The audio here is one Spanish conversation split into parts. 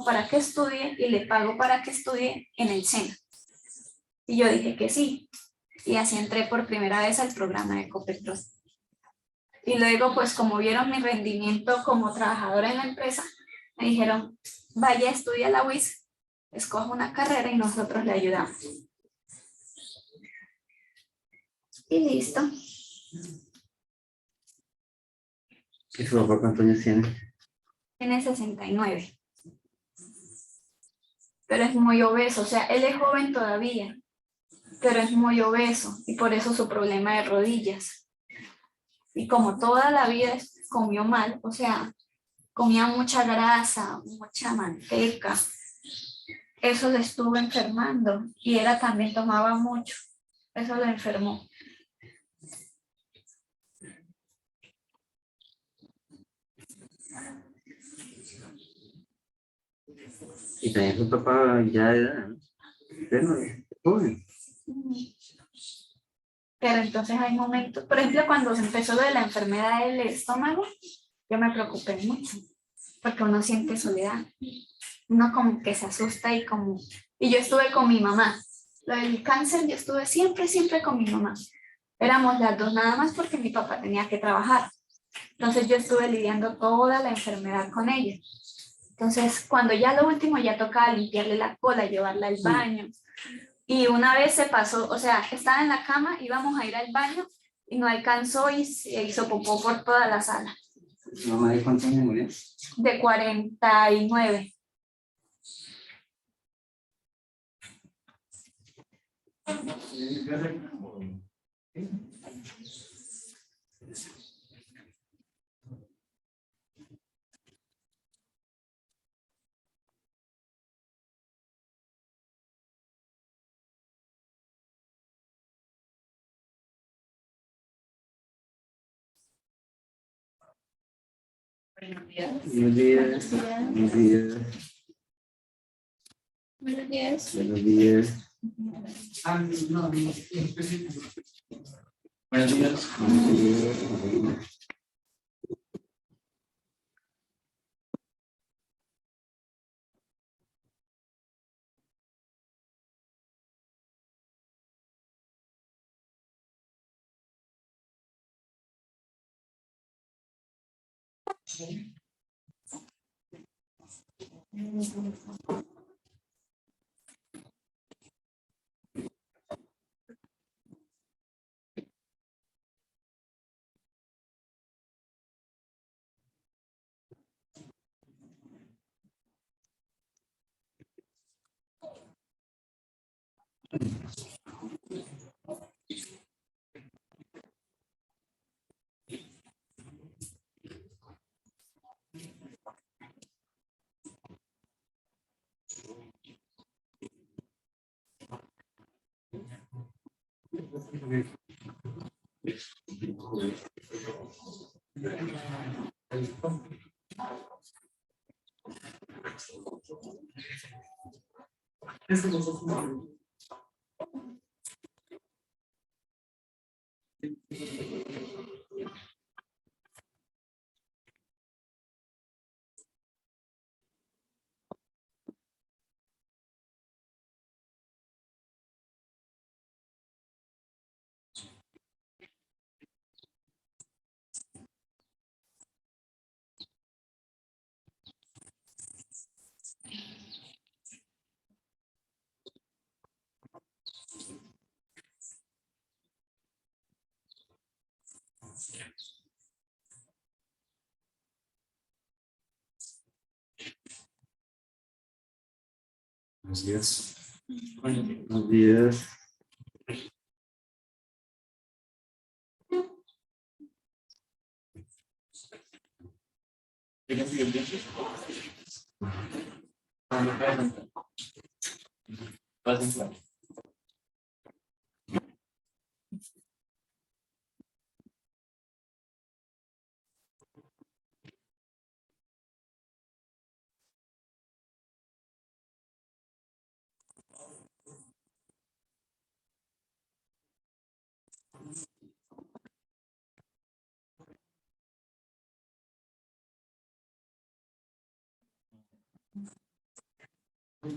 para que estudie y le pago para que estudie en el SENA. Y yo dije que sí. Y así entré por primera vez al programa de Copetros. Y luego, pues como vieron mi rendimiento como trabajadora en la empresa, me dijeron, vaya, estudia la UIS, escoja una carrera y nosotros le ayudamos. Y listo. ¿Y su papá cuántos años tiene? Tiene 69. Pero es muy obeso, o sea, él es joven todavía, pero es muy obeso y por eso su problema de rodillas. Y como toda la vida comió mal, o sea, comía mucha grasa, mucha manteca, eso le estuvo enfermando y él también tomaba mucho, eso lo enfermó. Y también su papá ya de edad, ¿no? Pero es joven. Pero entonces hay momentos, por ejemplo, cuando se empezó lo de la enfermedad del estómago, yo me preocupé mucho, porque uno siente soledad, uno como que se asusta y como... Y yo estuve con mi mamá, lo del cáncer yo estuve siempre con mi mamá. Éramos las dos nada más porque mi papá tenía que trabajar. Entonces yo estuve lidiando toda la enfermedad con ella. Entonces cuando ya lo último ya tocaba limpiarle la cola, llevarla al baño. Y una vez se pasó, o sea, estaba en la cama, íbamos a ir al baño y no alcanzó y se hizo popó por toda la sala. ¿Su mamá de cuántos años murió? De 49. Buenos días. Buenos días. Buenos días. Buenos días. Buenos días. Buenos días. Buenos días. Ok,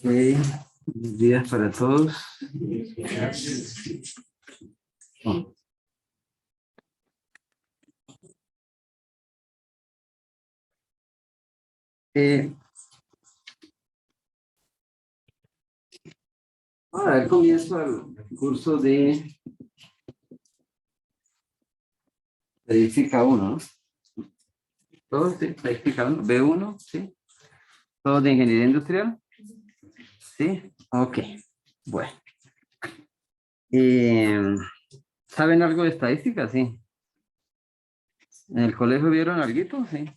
buenos días para todos. Oh. Vamos a dar comienzo al curso de estadística 1, ¿no? Todos, sí, estadística 1, B1, ¿sí? Todos de ingeniería industrial, ¿sí? Ok, bueno. ¿Saben algo de estadística? Sí. ¿En el colegio vieron algo? Sí.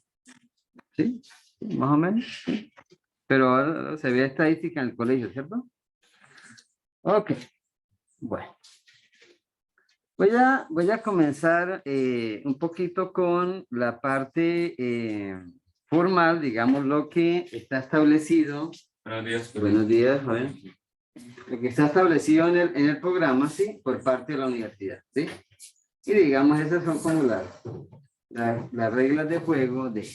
¿Sí? Más o menos. Sí. Pero ahora se ve estadística en el colegio, ¿cierto? Ok, bueno. Voy a comenzar un poquito con la parte formal, digamos, lo que está establecido. Buenos días. Buenos días, joven. Lo que está establecido en el programa, sí, por parte de la universidad, ¿sí? Y digamos, esas son como las reglas de juego de...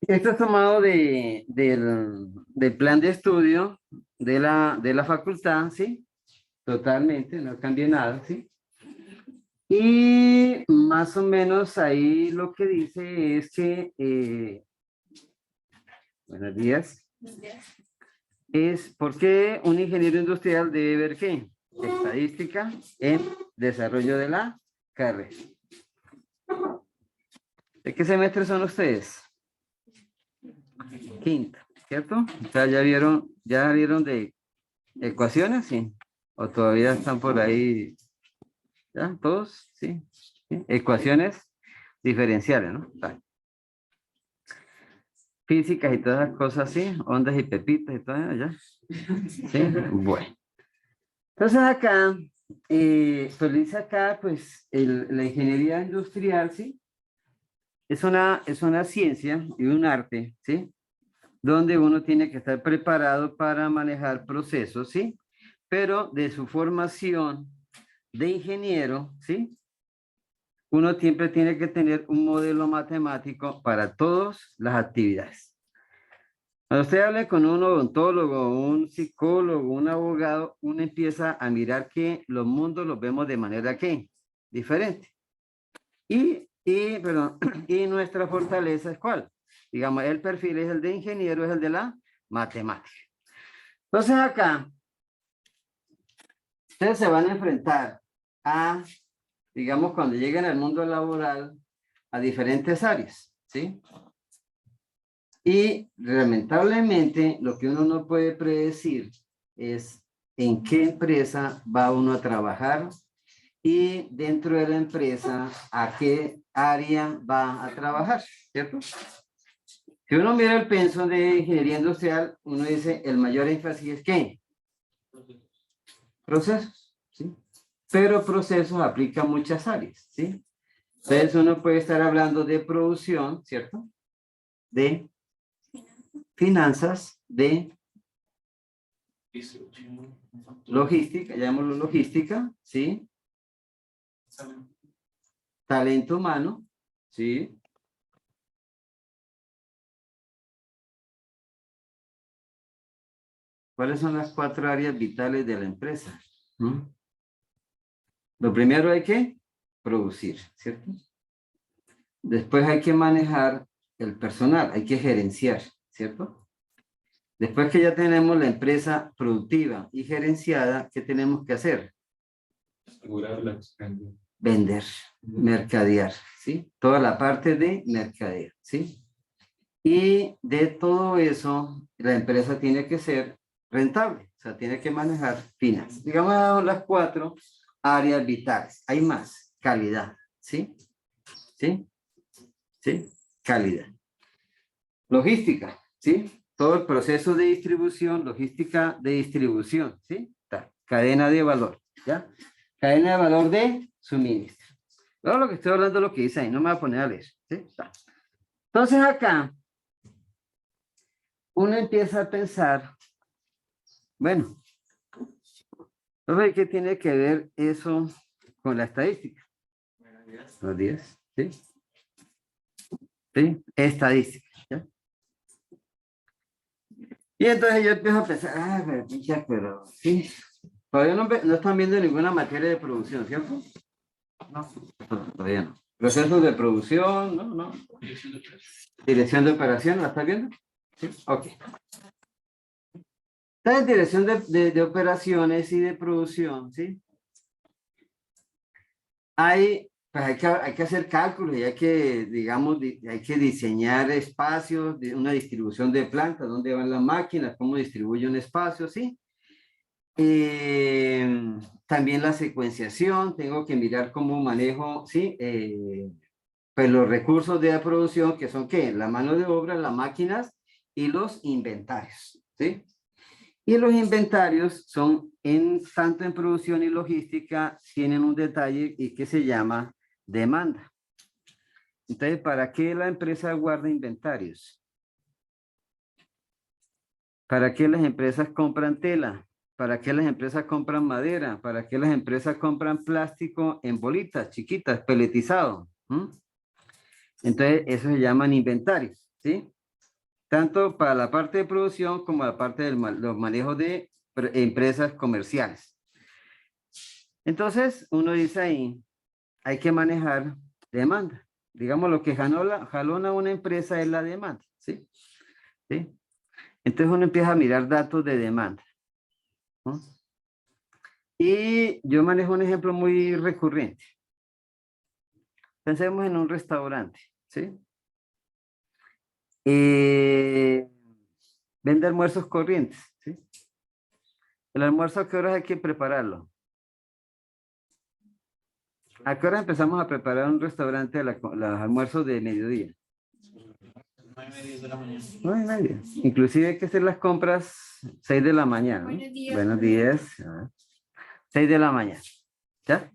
Esto es tomado del plan de estudio de la facultad, ¿sí? Totalmente, no cambia nada, ¿sí? Y más o menos ahí lo que dice es que, buenos días, es ¿por qué un ingeniero industrial debe ver qué? Estadística en desarrollo de la carrera. ¿De qué semestre son ustedes? Quinto, ¿cierto? O sea, ya vieron de ecuaciones, sí. O todavía están por ahí, ¿ya? ¿Todos? Sí. ¿Sí? Ecuaciones diferenciales, ¿no? Vale. Físicas y todas las cosas así, ondas y pepitas y todo allá. Sí, bueno. Entonces acá, pues dice acá, pues la ingeniería industrial, ¿sí? Es una ciencia y un arte, ¿sí? Donde uno tiene que estar preparado para manejar procesos, ¿sí? Pero de su formación de ingeniero, ¿sí? Uno siempre tiene que tener un modelo matemático para todas las actividades. Cuando usted hable con un odontólogo, un psicólogo, un abogado, uno empieza a mirar que los mundos los vemos de manera ¿qué? Diferente. Perdón, y nuestra fortaleza es ¿cuál? Digamos, el perfil es el de ingeniero, es el de la matemática. Entonces acá, ustedes se van a enfrentar a digamos, cuando llegan al mundo laboral a diferentes áreas, ¿sí? Y lamentablemente lo que uno no puede predecir es en qué empresa va uno a trabajar y dentro de la empresa a qué área va a trabajar, ¿cierto? Si uno mira el pensum de ingeniería industrial, uno dice el mayor énfasis es ¿qué? Procesos, ¿sí? Pero procesos aplica a muchas áreas, ¿sí? Entonces uno puede estar hablando de producción, ¿cierto? De finanzas, de logística, llamémoslo logística, ¿sí? Talento humano, ¿sí? ¿Cuáles son las 4 áreas vitales de la empresa? ¿Mm? Lo primero hay que producir, ¿cierto? Después hay que manejar el personal, hay que gerenciar, ¿cierto? Después que ya tenemos la empresa productiva y gerenciada, ¿qué tenemos que hacer? Vender, mercadear, ¿sí? Toda la parte de mercadeo, ¿sí? Y de todo eso, la empresa tiene que ser rentable, o sea, tiene que manejar finanzas. Digamos las 4 áreas vitales. Hay más, calidad, ¿sí? ¿Sí? ¿Sí? Calidad. Logística, ¿sí? Todo el proceso de distribución, logística de distribución, ¿sí? Cadena de valor, ¿ya? Cadena de valor de suministro. Todo lo que estoy hablando es lo que dice ahí, no me voy a poner a leer, ¿sí? Entonces acá, uno empieza a pensar, bueno, ¿qué tiene que ver eso con la estadística? Los 10, ¿sí? ¿Sí? Estadística, ¿ya? Y entonces yo empiezo a pensar, pero sí, todavía no están viendo ninguna materia de producción, ¿cierto? No, todavía no. Procesos de producción, no, no. Dirección de operación, ¿la estás viendo? Sí, ok. Está en dirección de operaciones y de producción, ¿sí? Pues hay que hacer cálculos y hay que, digamos, hay que diseñar espacios, una distribución de plantas, dónde van las máquinas, cómo distribuye un espacio, ¿sí? También la secuenciación, tengo que mirar cómo manejo, ¿sí? Pues los recursos de la producción, que son, ¿qué? La mano de obra, las máquinas y los inventarios, ¿sí? Y los inventarios son, tanto en producción y logística, tienen un detalle y que se llama demanda. Entonces, ¿para qué la empresa guarda inventarios? ¿Para qué las empresas compran tela? ¿Para qué las empresas compran madera? ¿Para qué las empresas compran plástico en bolitas chiquitas, peletizado? ¿Mm? Entonces, eso se llaman inventarios, ¿sí? Tanto para la parte de producción como la parte de los manejos de empresas comerciales. Entonces, uno dice ahí, hay que manejar demanda. Digamos, lo que jalona una empresa es la demanda, ¿sí? ¿Sí? Entonces uno empieza a mirar datos de demanda, ¿no? Y yo manejo un ejemplo muy recurrente. Pensemos en un restaurante, ¿sí? Vende almuerzos corrientes, ¿sí? El almuerzo, ¿a qué horas hay que prepararlo? ¿A qué hora empezamos a preparar un restaurante los almuerzos de mediodía? 9:30. Inclusive hay que hacer las compras 6 de la mañana, ¿no? Buenos días. Buenos días. 6 de la mañana. ¿Ya?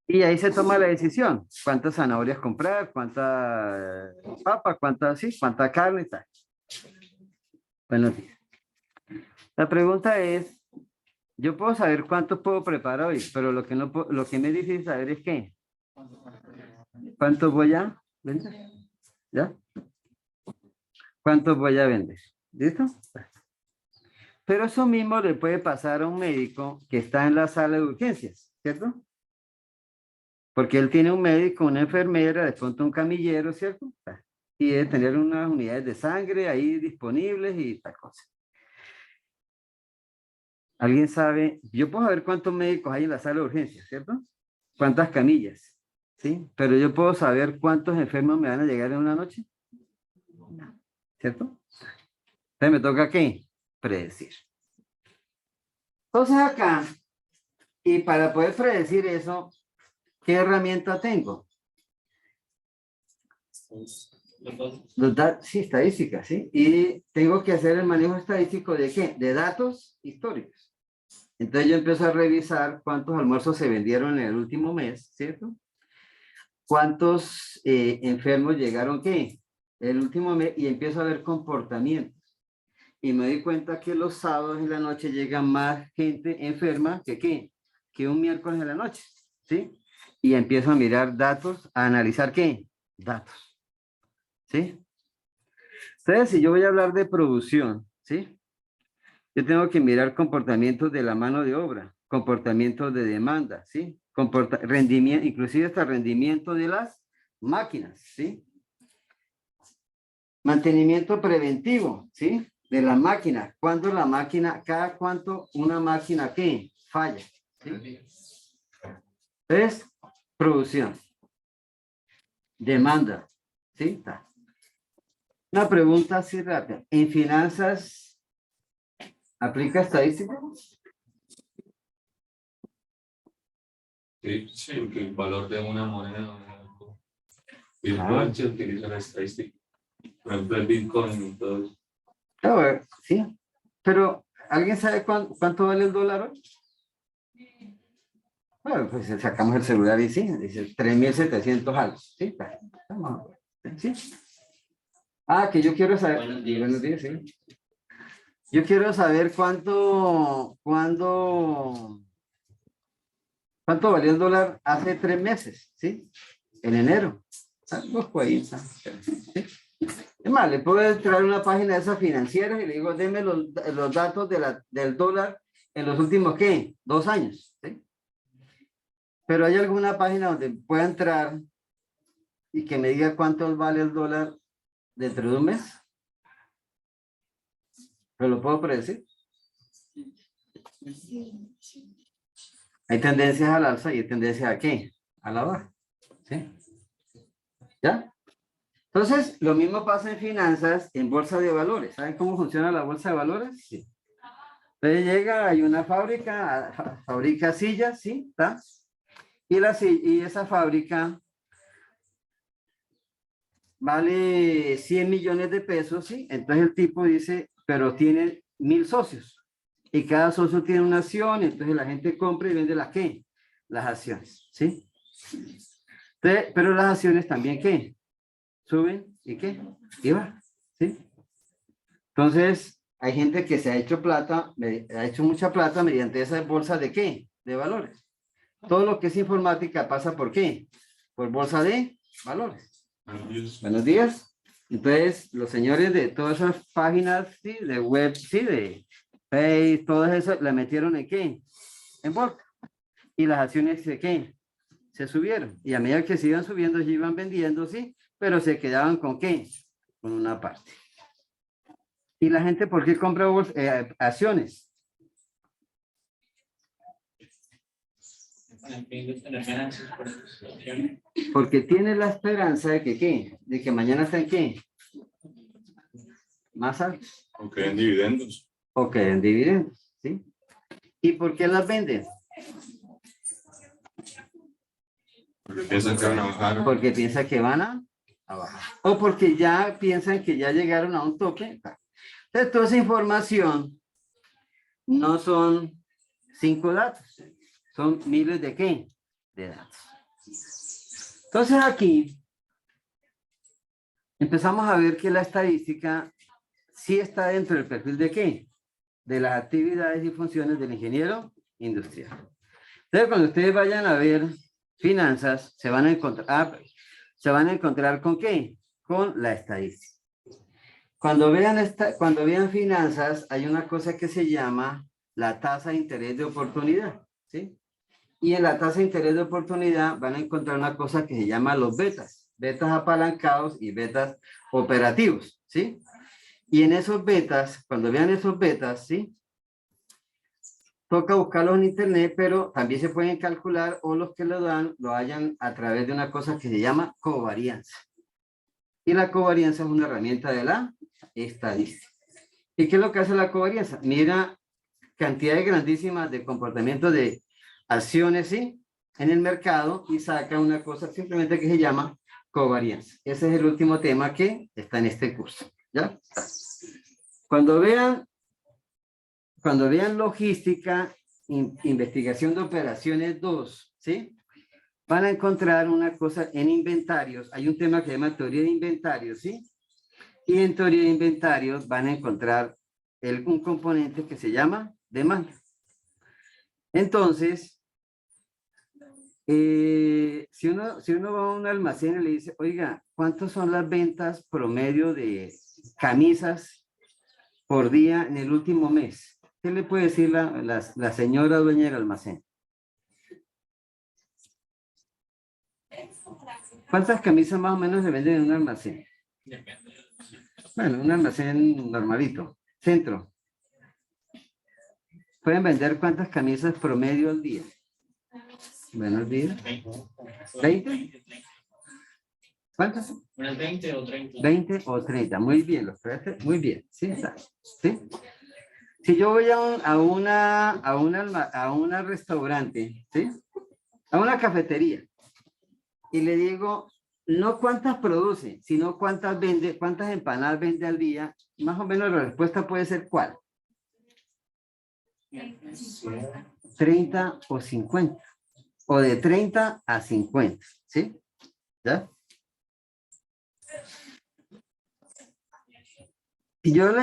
Y ahí se toma la decisión. ¿Cuántas zanahorias comprar? ¿Cuánta papa? ¿Cuánta carne? Y tal. Buenos días. La pregunta es, yo puedo saber cuánto puedo preparar hoy, pero lo que, no, lo que me es difícil saber es qué. ¿Cuánto voy a vender? ¿Ya? ¿Cuánto voy a vender? ¿Listo? Pero eso mismo le puede pasar a un médico que está en la sala de urgencias, ¿cierto? Porque él tiene un médico, una enfermera, de pronto un camillero, ¿cierto? Y debe tener unas unidades de sangre ahí disponibles y tal cosa. ¿Alguien sabe? Yo puedo saber cuántos médicos hay en la sala de urgencias, ¿cierto? ¿Cuántas camillas? ¿Sí? Pero yo puedo saber cuántos enfermos me van a llegar en una noche, ¿cierto? Entonces me toca, ¿qué? Predecir. Entonces acá, y para poder predecir eso, ¿qué herramienta tengo? Sí, estadística, ¿sí? Y tengo que hacer el manejo estadístico ¿de qué? De datos históricos. Entonces yo empiezo a revisar cuántos almuerzos se vendieron en el último mes, ¿cierto? ¿Cuántos enfermos llegaron qué? El último mes y empiezo a ver comportamientos. Y me doy cuenta que los sábados en la noche llega más gente enferma que qué? Que un miércoles en la noche, ¿sí? Y empiezo a mirar datos, a analizar qué? Datos, ¿sí? Entonces, si yo voy a hablar de producción, ¿sí? Yo tengo que mirar comportamientos de la mano de obra, comportamientos de demanda, ¿sí? Rendimiento, inclusive hasta rendimiento de las máquinas, ¿sí? Mantenimiento preventivo, ¿sí? De la máquina. ¿Cuándo la máquina, cada cuánto una máquina qué? Falla, ¿sí? Entonces, producción. Demanda, ¿sí? Una pregunta así rápida. ¿En finanzas aplica estadística? Sí, sí, porque el valor de una moneda o algo virtual se utiliza la estadística. Por ejemplo, el Bitcoin y todo eso. Claro, sí. Pero, ¿alguien sabe cuánto vale el dólar hoy? Bueno, pues sacamos el celular y sí, dice 3.700 algo. Sí, sí. Ah, que yo quiero saber. Buenos días, sí. Yo quiero saber cuánto valió el dólar hace 3 meses, ¿sí? En enero. Busco ahí. ¿Sí? Es más, le puedo entrar a una página de esas financieras y le digo, deme los datos del dólar en los últimos, ¿qué? 2 años, ¿sí? Pero hay alguna página donde pueda entrar y que me diga cuánto vale el dólar dentro de un mes. ¿Pero lo puedo predecir? Hay tendencias al alza y hay tendencias a qué? A la baja. ¿Sí? ¿Ya? Entonces, lo mismo pasa en finanzas, en bolsa de valores. ¿Saben cómo funciona la bolsa de valores? Sí. Entonces llega, hay una fábrica, fabrica sillas, ¿sí? ¿Está? Y esa fábrica vale 100 millones de pesos, ¿sí? Entonces el tipo dice, pero tiene 1.000 socios. Y cada socio tiene una acción, entonces la gente compra y vende las ¿qué? Las acciones, ¿sí? Entonces, pero las acciones también ¿qué? Suben y ¿qué? Y bajan, ¿sí? Entonces, hay gente que se ha hecho plata, ha hecho mucha plata mediante esas bolsas de ¿qué? De valores. Todo lo que es informática pasa por ¿qué? Por bolsa de valores. Buenos días. Entonces, los señores de todas esas páginas, ¿sí? De web, sí, de Facebook, todo eso, la metieron en ¿qué? En bolsa. Y las acciones ¿de qué? Se subieron. Y a medida que se iban subiendo, se iban vendiendo, sí, pero se quedaban con ¿qué? Con una parte. ¿Y la gente por qué compra acciones? Porque tiene la esperanza de que ¿qué? De que mañana estén ¿qué? Más altos. O que den dividendos. O que den dividendos, ¿sí? ¿Y por qué las venden? Porque piensan que van a bajar. Porque piensan que van a bajar. O porque ya piensan que ya llegaron a un tope. Entonces, toda esa información no son 5 datos, son miles de ¿qué? De datos. Entonces aquí empezamos a ver que la estadística sí está dentro del perfil de ¿qué? De las actividades y funciones del ingeniero industrial. Entonces, cuando ustedes vayan a ver finanzas, se van a encontrar ¿con qué? Con la estadística. Cuando vean finanzas, hay una cosa que se llama la tasa de interés de oportunidad, ¿sí? Y en la tasa de interés de oportunidad van a encontrar una cosa que se llama los betas, betas apalancados y betas operativos, ¿sí? Y en esos betas, cuando vean esos betas, ¿sí? toca buscarlos en internet, pero también se pueden calcular o los que lo dan lo hayan a través de una cosa que se llama covarianza. Y la covarianza es una herramienta de la estadística. ¿Y qué es lo que hace la covarianza? Mira cantidades grandísimas de comportamientos de acciones, ¿sí?, en el mercado y saca una cosa simplemente que se llama covarianza. Ese es el último tema que está en este curso. ¿Ya? Cuando vean logística, investigación de operaciones 2, ¿sí?, van a encontrar una cosa en inventarios. Hay un tema que se llama teoría de inventarios, ¿sí? Y en teoría de inventarios van a encontrar un componente que se llama demanda. Entonces, si uno va a un almacén y le dice, oiga, ¿cuántas son las ventas promedio de camisas por día en el último mes? ¿Qué le puede decir la señora dueña del almacén? ¿Cuántas camisas más o menos se venden en un almacén? Bueno, un almacén normalito, centro. ¿Pueden vender cuántas camisas promedio al día? Buenos días. ¿20? ¿Cuántas? Unas 20 o 30. 20 o 30. Muy bien, los parece. Muy bien. Sí, está. ¿Sí? Si yo voy a una restaurante, ¿sí?, a una cafetería, y le digo, no cuántas produce, sino cuántas vende, cuántas empanadas vende al día, más o menos la respuesta puede ser ¿cuál? 30 o 50. O de 30 a 50. ¿Sí? ¿Ya? Y yo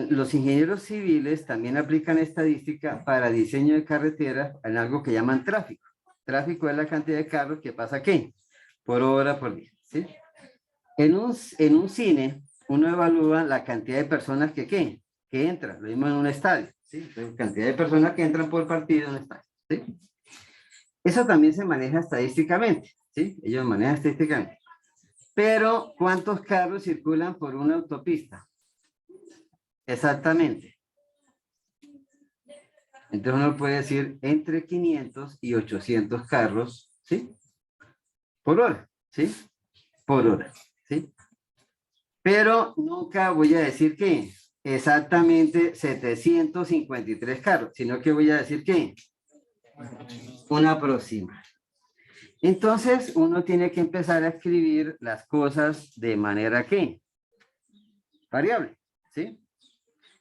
los ingenieros civiles también aplican estadística para diseño de carreteras en algo que llaman tráfico. Tráfico es la cantidad de carros que pasa ¿qué? Por hora, por día. ¿Sí? En un cine, uno evalúa la cantidad de personas que entran. Lo mismo en un estadio. ¿Sí? La cantidad de personas que entran por partido en un estadio. ¿Sí? Eso también se maneja estadísticamente. ¿Sí? Ellos manejan estadísticamente. Pero, ¿cuántos carros circulan por una autopista? Exactamente. Entonces uno puede decir entre 500 y 800 carros, ¿sí? Por hora, ¿sí? Por hora, ¿sí? Pero nunca voy a decir que exactamente 753 carros, sino que voy a decir que una aproximada. Entonces uno tiene que empezar a escribir las cosas de manera que variable, ¿sí?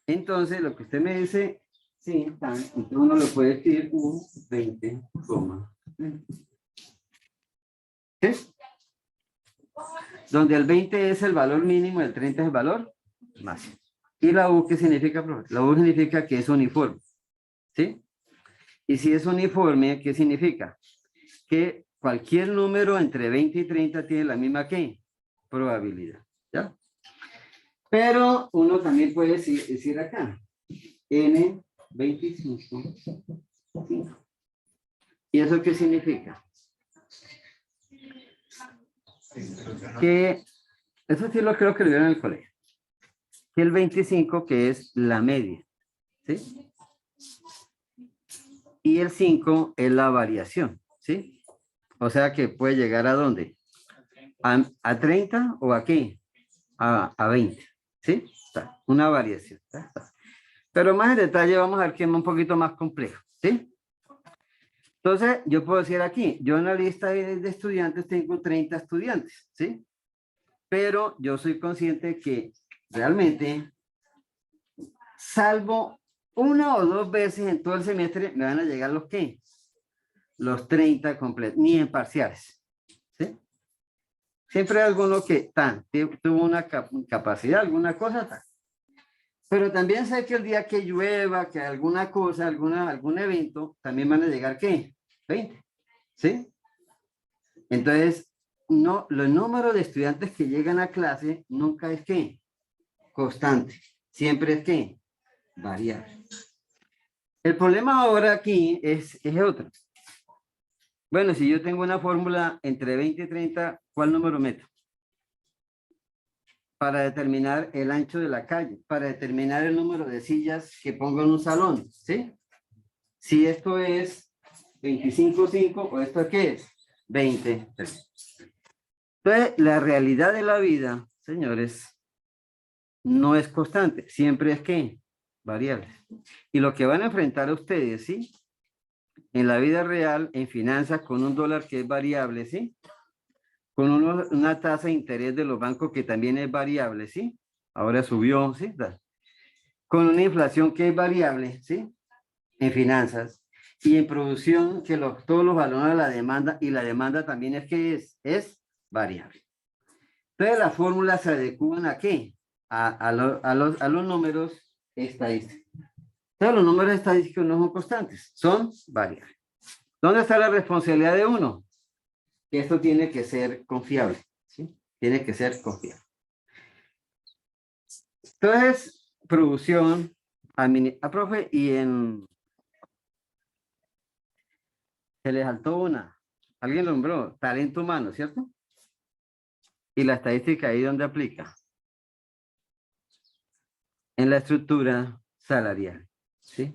Entonces lo que usted me dice, sí, entonces uno lo puede escribir un 20, ¿sí? Donde el 20 es el valor mínimo, el 30 es el valor máximo. ¿Y la U qué significa, profesor? La U significa que es uniforme, ¿sí? Y si es uniforme, ¿qué significa? Que cualquier número entre 20 y 30 tiene la misma ¿qué? Probabilidad, ¿ya? Pero uno también puede decir acá, N25. ¿Y eso qué significa? Que, eso sí lo creo que lo vieron en el colegio, que el 25 que es la media, ¿sí? Y el 5 es la variación, ¿sí? O sea que puede llegar ¿a dónde? ¿A 30 o a qué? A 20, ¿sí? Está, una variación. Está. Pero más en detalle vamos a ver que es un poquito más complejo, ¿sí? Entonces, yo puedo decir aquí, yo en la lista de estudiantes tengo 30 estudiantes, ¿sí? Pero yo soy consciente que realmente, salvo una o dos veces en todo el semestre, me van a llegar los ¿qué? Los 30 completos, ni en parciales, ¿sí? Siempre hay alguno que tuvo una capacidad, alguna cosa, tal. Pero también sé que el día que llueva, que alguna cosa, algún evento, también van a llegar ¿qué? 20, ¿sí? Entonces, no, los números de estudiantes que llegan a clase nunca es ¿qué? Constante, siempre es ¿qué? Variable. El problema ahora aquí es otro. Bueno, si yo tengo una fórmula entre 20 y 30, ¿cuál número meto? para determinar el ancho de la calle, para determinar el número de sillas que pongo en un salón, ¿sí? Si esto es 25,5 o esto ¿qué es? 20. Entonces, la realidad de la vida, señores, no es constante, siempre es ¿qué? Variable. Y lo que van a enfrentar ustedes, ¿sí? En la vida real, en finanzas, con un dólar que es variable, ¿sí? Con una tasa de interés de los bancos que también es variable, ¿sí? Ahora subió, ¿sí? Con una inflación que es variable, ¿sí? En finanzas. Y en producción, que todos los valores de la demanda, y la demanda también es que es variable. Entonces, las fórmulas se adecuan ¿a qué? A los números estadísticos. Entonces, los números estadísticos no son constantes, son variables. ¿Dónde está la responsabilidad de uno? Que esto tiene que ser confiable, ¿sí? Tiene que ser confiable. Entonces, producción, profe, y se le saltó una. Alguien nombró talento humano, ¿cierto? Y la estadística ahí donde aplica. En la estructura salarial, ¿sí?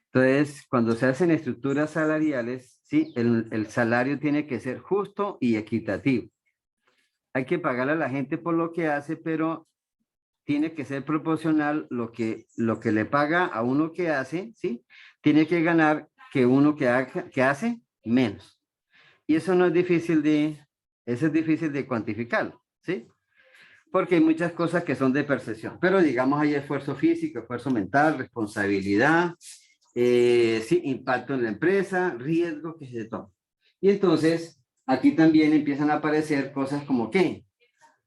Entonces, cuando se hacen estructuras salariales, ¿sí? El salario tiene que ser justo y equitativo. Hay que pagarle a la gente por lo que hace, pero tiene que ser proporcional lo que le paga a uno que hace, ¿sí? Tiene que ganar que uno que hace menos. Y eso no es difícil eso es difícil de cuantificarlo, ¿sí? Porque hay muchas cosas que son de percepción, pero digamos hay esfuerzo físico, esfuerzo mental, responsabilidad, sí, impacto en la empresa, riesgo que se toma. Y entonces aquí también empiezan a aparecer cosas como ¿qué?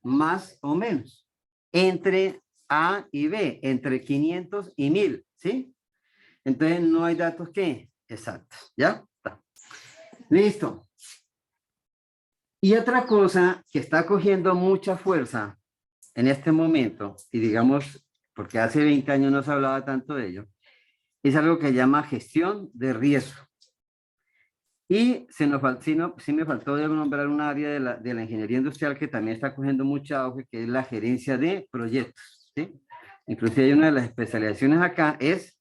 Más o menos, entre A y B, entre 500 y 1000, ¿sí? Entonces no hay datos ¿qué? Exactos, ¿ya? Está. Listo. Y otra cosa que está cogiendo mucha fuerza en este momento, y digamos, porque hace 20 años no se hablaba tanto de ello, es algo que se llama gestión de riesgo. Y sí me faltó de nombrar un área de la ingeniería industrial que también está cogiendo mucha auge, que es la gerencia de proyectos, ¿sí? Inclusive hay una de las especializaciones acá, es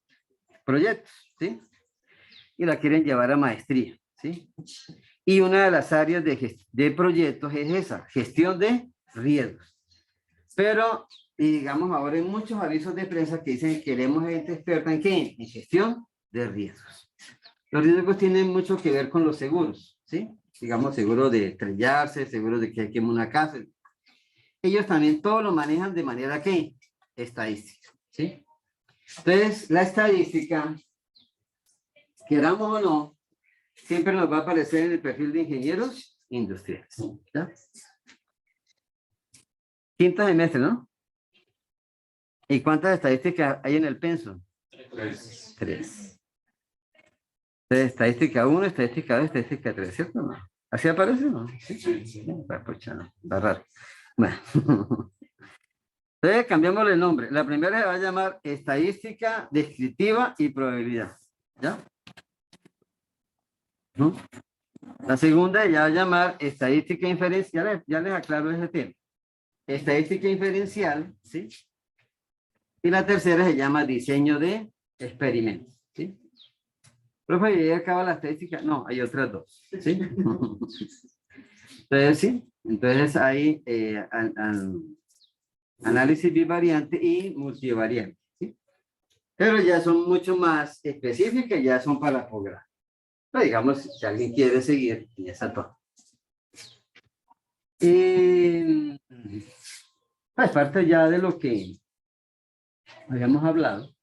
proyectos, ¿sí? Y la quieren llevar a maestría, ¿sí? Y una de las áreas de proyectos es esa, gestión de riesgos. Pero, y digamos, ahora hay muchos avisos de prensa que dicen que queremos gente experta ¿en qué? En gestión de riesgos. Los riesgos tienen mucho que ver con los seguros, ¿sí? Digamos, seguro de estrellarse, seguro de que queme una casa. Ellos también todo lo manejan de manera ¿qué? Estadística, ¿sí? Entonces, la estadística, queramos o no, siempre nos va a aparecer en el perfil de ingenieros industriales, ¿ya? Quinto semestre, ¿no? ¿Y cuántas estadísticas hay en el penso? 3. 3. Entonces, estadística 1, estadística 2, estadística 3, ¿cierto? ¿No? ¿Así aparece, no? Sí, sí. Pucha, no, está raro. Bueno. Entonces, cambiamos el nombre. La primera se va a llamar estadística descriptiva y probabilidad, ¿ya? ¿No? La segunda ya va a llamar estadística inferencial, ya les aclaro ese tema. Estadística inferencial, ¿sí? Y la tercera se llama diseño de experimentos, ¿sí? Profe, ¿ya acaba la estadística? No, hay otras dos, ¿sí? Entonces, sí, entonces hay análisis bivariante y multivariante, ¿sí? Pero ya son mucho más específicas, ya son para posgrado. Pero digamos, si alguien quiere seguir, ya está todo. Pues parte ya de lo que habíamos hablado,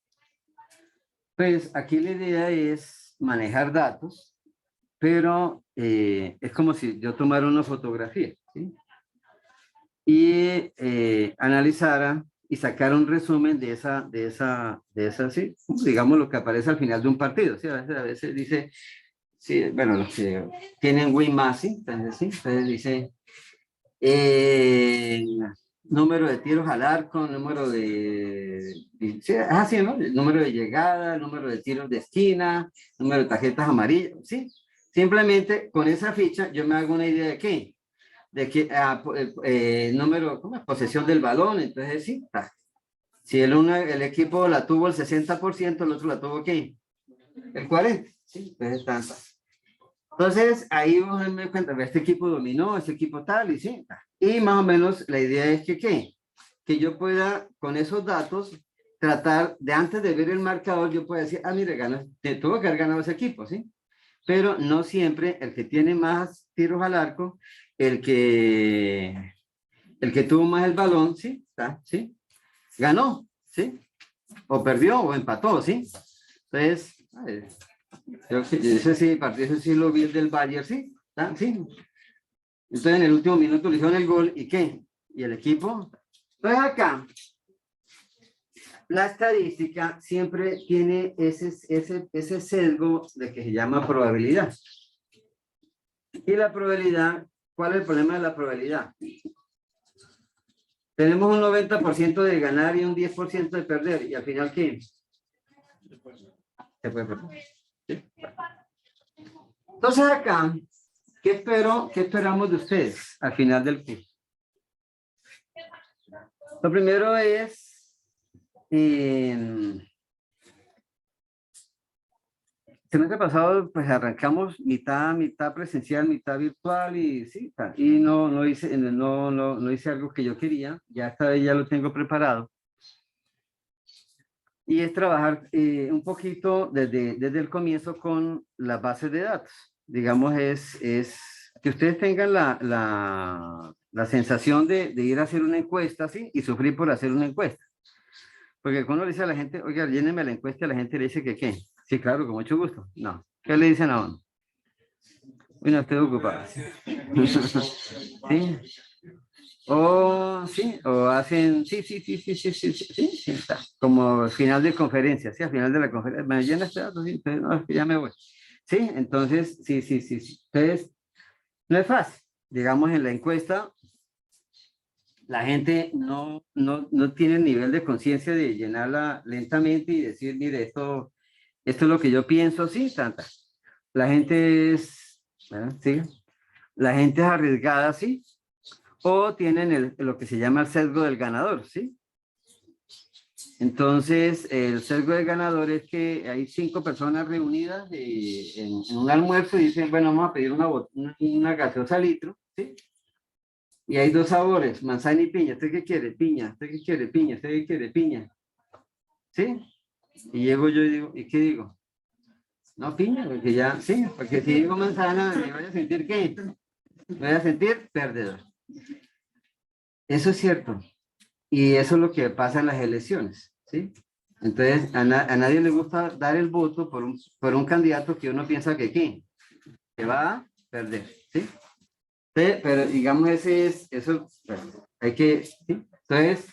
pues aquí la idea es manejar datos, pero es como si yo tomara una fotografía, ¿sí? Y analizara y sacara un resumen de esa, sí, digamos lo que aparece al final de un partido, ¿sí? A veces dice, sí, bueno, los que tienen WinMath, ¿sí? Entonces dice, número de tiros al arco, número de, sí, es así, ¿no? El número de llegada, número de tiros de esquina, número de tarjetas amarillas, ¿sí? Simplemente con esa ficha yo me hago una idea de qué, de que número, ¿cómo es? Posesión del balón, entonces sí, si el equipo la tuvo el 60%, el otro la tuvo ¿qué? El 40%, sí, entonces tanta. Entonces ahí uno me da cuenta, este equipo dominó, este equipo tal, y sí, y más o menos la idea es que ¿qué? Que yo pueda con esos datos tratar de antes de ver el marcador, yo pueda decir, mire, tuvo que haber ganado ese equipo, ¿sí? Pero no siempre el que tiene más tiros al arco, el que tuvo más el balón, ¿sí? ¿Sí? Ganó, ¿sí? O perdió o empató, ¿sí? Entonces, ese sí lo vi el del Bayern, ¿sí? ¿Sí? Entonces en el último minuto le hicieron el gol, ¿y qué? ¿Y el equipo? Entonces acá, la estadística siempre tiene ese sesgo de que se llama probabilidad. Y la probabilidad, ¿cuál es el problema de la probabilidad? Tenemos un 90% de ganar y un 10% de perder. ¿Y al final qué? Se puede perder. ¿Sí? Entonces acá, ¿qué esperamos de ustedes al final del curso? Lo primero es semestre pasado, pues arrancamos mitad presencial, mitad virtual y sí, y no hice algo que yo quería, ya esta vez ya lo tengo preparado. Y es trabajar un poquito desde el comienzo con las bases de datos. Digamos, es que ustedes tengan la sensación de ir a hacer una encuesta, ¿sí? Y sufrir por hacer una encuesta. Porque cuando le dice a la gente, oiga, lléneme la encuesta, la gente le dice que ¿qué? Sí, claro, con mucho gusto. No. ¿Qué le dicen a uno? Bueno, estoy ocupado. ¿Sí? O hacen, sí, está. Como final de conferencia, sí, al final de la conferencia, me llena este dato, sí, entonces, no, es que ya me voy. Sí, entonces, sí. Entonces, no es fácil. Digamos, en la encuesta, la gente no tiene el nivel de conciencia de llenarla lentamente y decir, mire, esto es lo que yo pienso, sí, tanta. La gente es, ¿sí? La gente es arriesgada, sí, o tienen lo que se llama el sesgo del ganador, ¿sí? Entonces, el sesgo del ganador es que hay 5 personas reunidas en un almuerzo y dicen, bueno, vamos a pedir una gaseosa litro, ¿sí? Y hay 2 sabores, manzana y piña. ¿Usted qué quiere? Piña. ¿Usted qué quiere? Piña. ¿Usted qué quiere? Piña. ¿Sí? Y llego yo y digo, ¿y qué digo? No, piña, porque ya, sí, porque si digo manzana, me voy a sentir ¿qué? Me voy a sentir perdedor. Eso es cierto. Y eso es lo que pasa en las elecciones, ¿sí? Entonces, a nadie le gusta dar el voto por un candidato que uno piensa que ¿qué? Que va a perder, ¿sí? Pero digamos, eso, bueno, hay que, ¿sí? Entonces,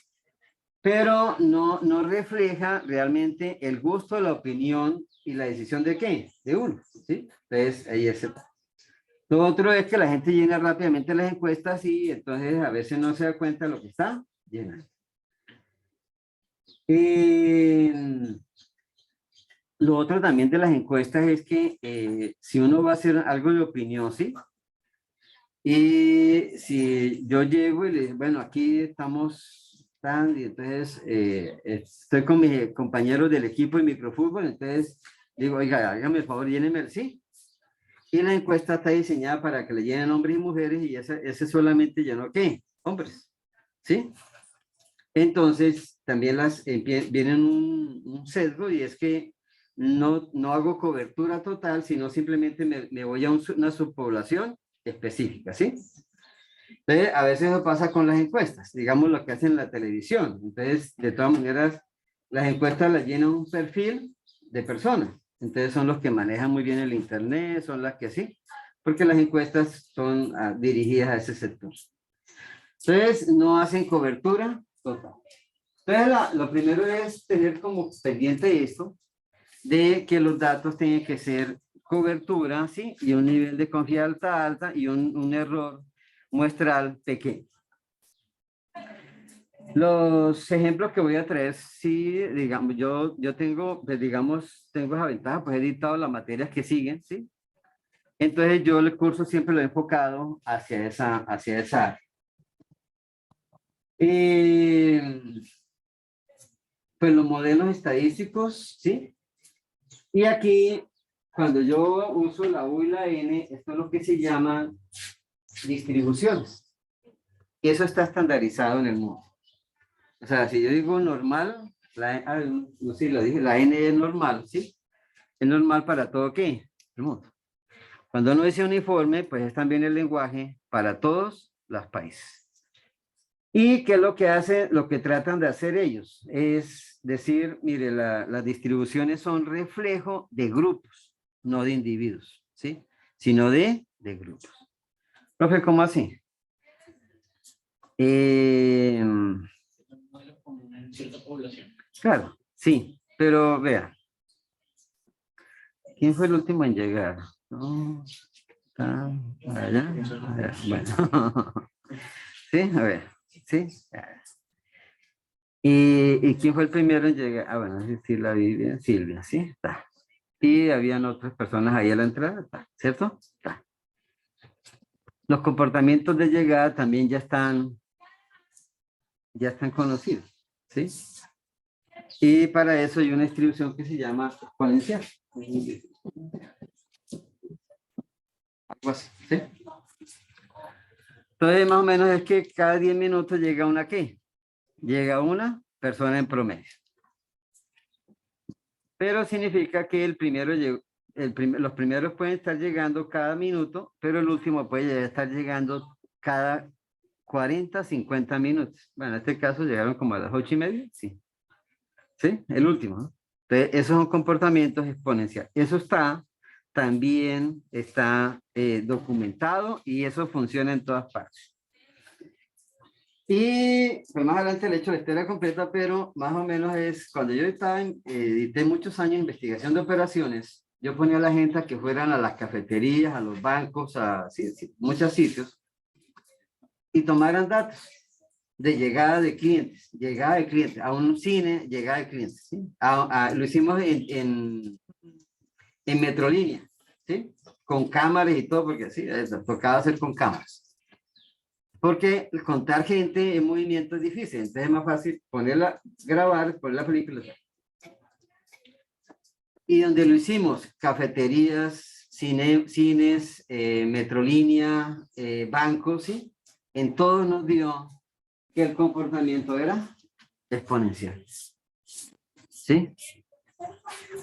pero no refleja realmente el gusto, la opinión y la decisión de ¿qué? De uno, ¿sí? Entonces, ahí es el... Lo otro es que la gente llena rápidamente las encuestas y entonces a veces no se da cuenta de lo que está llenando. Lo otro también de las encuestas es que si uno va a hacer algo de opinión, ¿sí? Y si yo llego y le digo, bueno, aquí estamos, y entonces estoy con mis compañeros del equipo de microfútbol, entonces digo, oiga, hágame el favor, lléneme, ¿sí? Y la encuesta está diseñada para que le llenen hombres y mujeres y ese solamente llenó, ¿qué? Hombres, ¿sí? Entonces, también vienen un sesgo y es que no hago cobertura total, sino simplemente me voy a una subpoblación específica, ¿sí? Entonces, a veces eso pasa con las encuestas, digamos lo que hacen en la televisión. Entonces, de todas maneras, las encuestas las llena un perfil de personas. Entonces, son los que manejan muy bien el internet, son las que sí, porque las encuestas son dirigidas a ese sector. Entonces, no hacen cobertura total. Entonces, lo primero es tener como pendiente esto, de que los datos tienen que ser cobertura, ¿sí? Y un nivel de confianza alta y un error muestral pequeño. Los ejemplos que voy a traer, sí, digamos, yo tengo, pues digamos, tengo esa ventaja, pues he editado las materias que siguen, ¿sí? Entonces yo el curso siempre lo he enfocado hacia esa área. Pues los modelos estadísticos, ¿sí? Y aquí, cuando yo uso la U y la N, esto es lo que se llama distribuciones. Y eso está estandarizado en el mundo. O sea, si yo digo normal, no sé, lo dije, la N es normal, ¿sí? Es normal para todo, ¿qué? El mundo. Cuando uno dice uniforme, pues es también el lenguaje para todos los países. ¿Y qué es lo que hace, lo que tratan de hacer ellos? Es decir, mire, las distribuciones son reflejo de grupos, no de individuos, ¿sí? Sino de grupos. Profe, ¿cómo así? Claro, sí, pero vea, ¿quién fue el último en llegar? No, está allá. Bueno, sí, a ver, sí. ¿Y quién fue el primero en llegar? Ah, bueno, sí, la Biblia, Silvia, sí, está. Y habían otras personas ahí a la entrada, está, ¿cierto? Está. Los comportamientos de llegada también ya están conocidos, ¿sí? Y para eso hay una distribución que se llama exponencial. Algo así, ¿sí? Entonces, más o menos es que cada 10 minutos llega una ¿qué? Llega una persona en promedio. Pero significa que el primero llegó, los primeros pueden estar llegando cada minuto, pero el último puede estar llegando cada 40, 50 minutos. Bueno, en este caso llegaron como a las 8:30, sí. ¿Sí? El último, ¿no? Entonces, esos son comportamientos exponenciales. Eso también está documentado y eso funciona en todas partes. Y pues más adelante le echo la historia completa, pero más o menos es cuando yo estaba, edité muchos años en investigación de operaciones, yo ponía a la gente a que fueran a las cafeterías, a los bancos, a muchos sitios, y tomaran datos de llegada de clientes, a un cine, llegada de clientes, ¿sí? Lo hicimos en Metrolínea, ¿sí? Con cámaras y todo, porque sí, tocaba hacer con cámaras. Porque contar gente en movimiento es difícil, entonces es más fácil grabar, poner la película. Y donde lo hicimos, cafeterías, cines, Metrolínea, bancos, ¿sí? En todo nos dio que el comportamiento era exponencial. ¿Sí?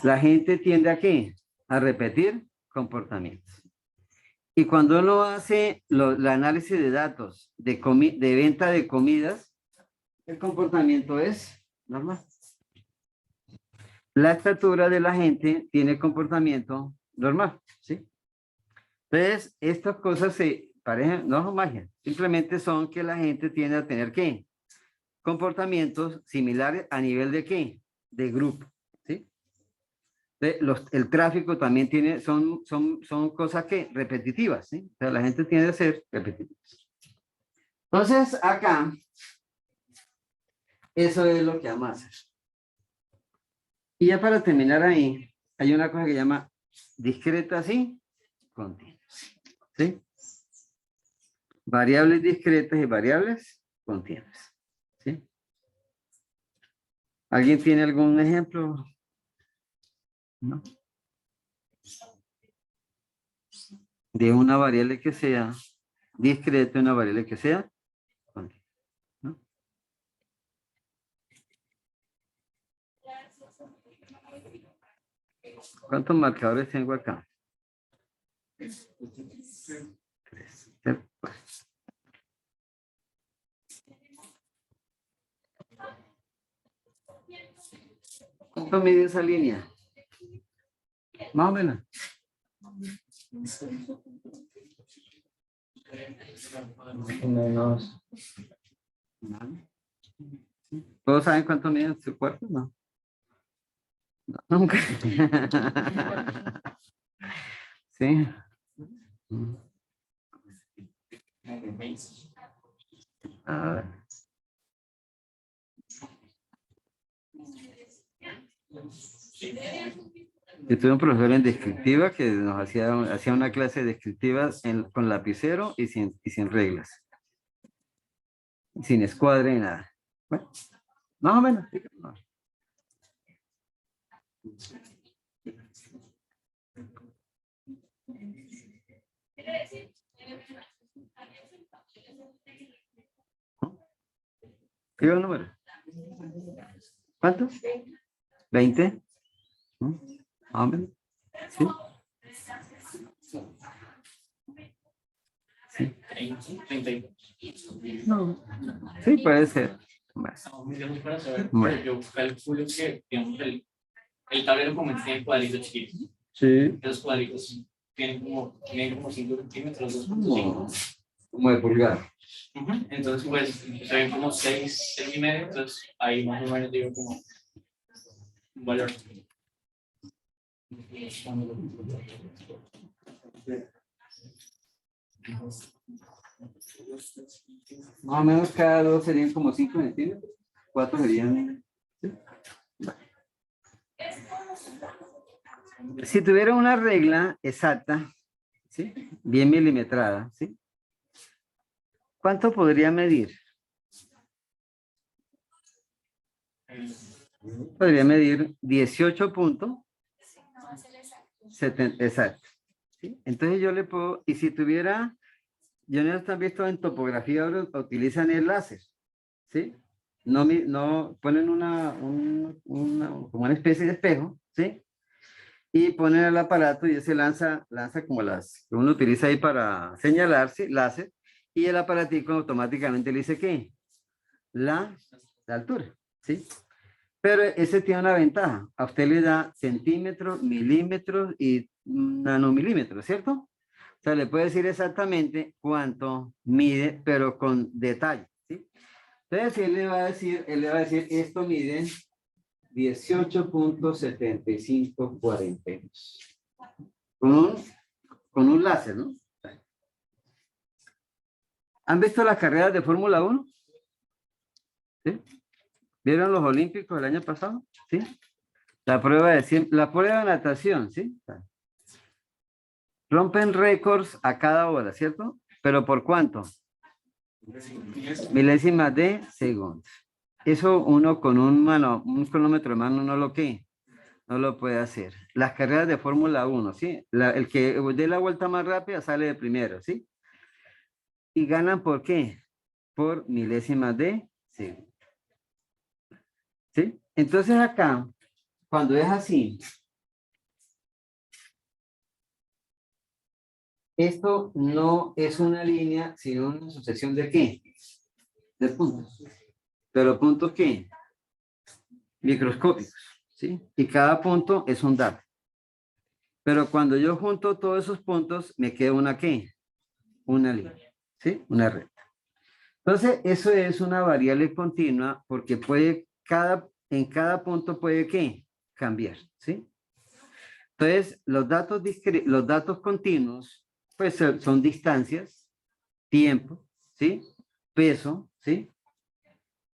La gente tiende a ¿qué? A repetir comportamientos. Y cuando uno hace el análisis de datos de venta de comidas, el comportamiento es normal. La estatura de la gente tiene comportamiento normal, ¿sí? Entonces, estas cosas se parecen, no son magia, simplemente son que la gente tiende a tener ¿qué? Comportamientos similares a nivel de ¿qué? De grupo, ¿sí? El tráfico también tiene, son cosas que repetitivas, ¿sí? O sea, la gente tiende a ser repetitiva. Entonces, acá, eso es lo que vamos a hacer. Y ya para terminar ahí, hay una cosa que se llama discretas y continuas, ¿sí? Variables discretas y variables continuas, ¿sí? ¿Alguien tiene algún ejemplo? ¿No? De una variable que sea discreta y una variable que sea continua, ¿no? ¿Cuántos marcadores tengo acá? 3. ¿Cuánto mide esa línea? Más o menos. Menos. ¿Todos saben cuánto mide su cuerpo? No. Nunca. Sí. A ver. Yo tuve un profesor en descriptiva que nos hacía una clase descriptiva con lapicero y sin reglas, sin escuadra ni nada. Bueno, más o menos. ¿Qué el número? ¿Cuánto? 20. Más o menos. Sí. Sí. 32. No. Sí, puede ser. Más. Digamos, para saber, Bueno. yo calculo que digamos, el tablero como tiene cuadritos chiquitos. Sí. Los cuadritos tienen como 5 centímetros, 2.5. Como de pulgar. Entonces, pues, se ven como 6,5. Entonces, ahí más o menos digo como un valor. Más o menos cada dos serían como 5 centímetros. 4 serían. ¿Sí? Si tuviera una regla exacta, ¿sí? Bien milimetrada, ¿sí? ¿Cuánto podría medir? Podría medir 18 puntos. Exacto. ¿Sí? Entonces yo le puedo, y si tuviera, yo no he visto en topografía, ahora utilizan el láser, ¿sí? No ponen como una especie de espejo, ¿sí? Y ponen el aparato y ese lanza como las que uno utiliza ahí para señalarse, láser, y el aparatico automáticamente le dice ¿qué? La altura, ¿sí? Pero ese tiene una ventaja. A usted le da centímetros, milímetros y nanomilímetros, ¿cierto? O sea, le puede decir exactamente cuánto mide, pero con detalle, ¿sí? Entonces, él le va a decir, esto mide 18.7542. Con un láser, ¿no? ¿Han visto las carreras de Fórmula 1? ¿Sí? ¿Vieron los Olímpicos el año pasado? ¿Sí? La prueba de natación, ¿sí? Rompen récords a cada hora, ¿cierto? ¿Pero por cuánto? Milésimas de segundo. Eso uno con un cronómetro de mano no lo puede hacer. Las carreras de Fórmula 1, ¿sí? El que dé la vuelta más rápida sale de primero, ¿sí? ¿Y ganan por qué? Por milésimas de segundo. ¿Sí? Entonces acá, cuando es así, esto no es una línea, sino una sucesión de ¿qué? De puntos. ¿Pero puntos qué? Microscópicos, ¿sí? Y cada punto es un dato. Pero cuando yo junto todos esos puntos, me queda una ¿qué? Una línea, ¿sí? Una recta. Entonces, eso es una variable continua porque en cada punto puede ¿qué? Cambiar, ¿sí? Entonces, los datos continuos, pues son distancias, tiempo, ¿sí? Peso, ¿sí?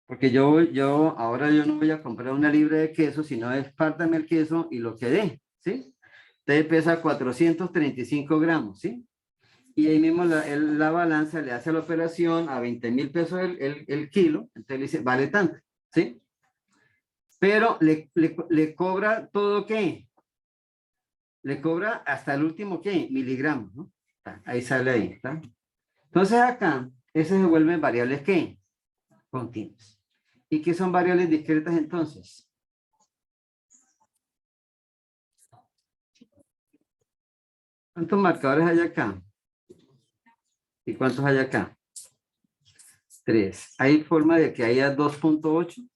Porque ahora yo no voy a comprar una libra de queso, sino espártame el queso y lo que dé, ¿sí? Entonces pesa 435 gramos, ¿sí? Y ahí mismo la balanza le hace la operación a 20,000 pesos el kilo, entonces le dice, vale tanto, ¿sí? Pero le cobra todo, ¿qué? Le cobra hasta el último, ¿qué? Miligramos, ¿no? Ahí sale ahí, ¿está? Entonces acá, eso se vuelven variables, ¿qué? Continuas. ¿Y qué son variables discretas entonces? ¿Cuántos marcadores hay acá? ¿Y cuántos hay acá? 3. ¿Hay forma de que haya 2.8?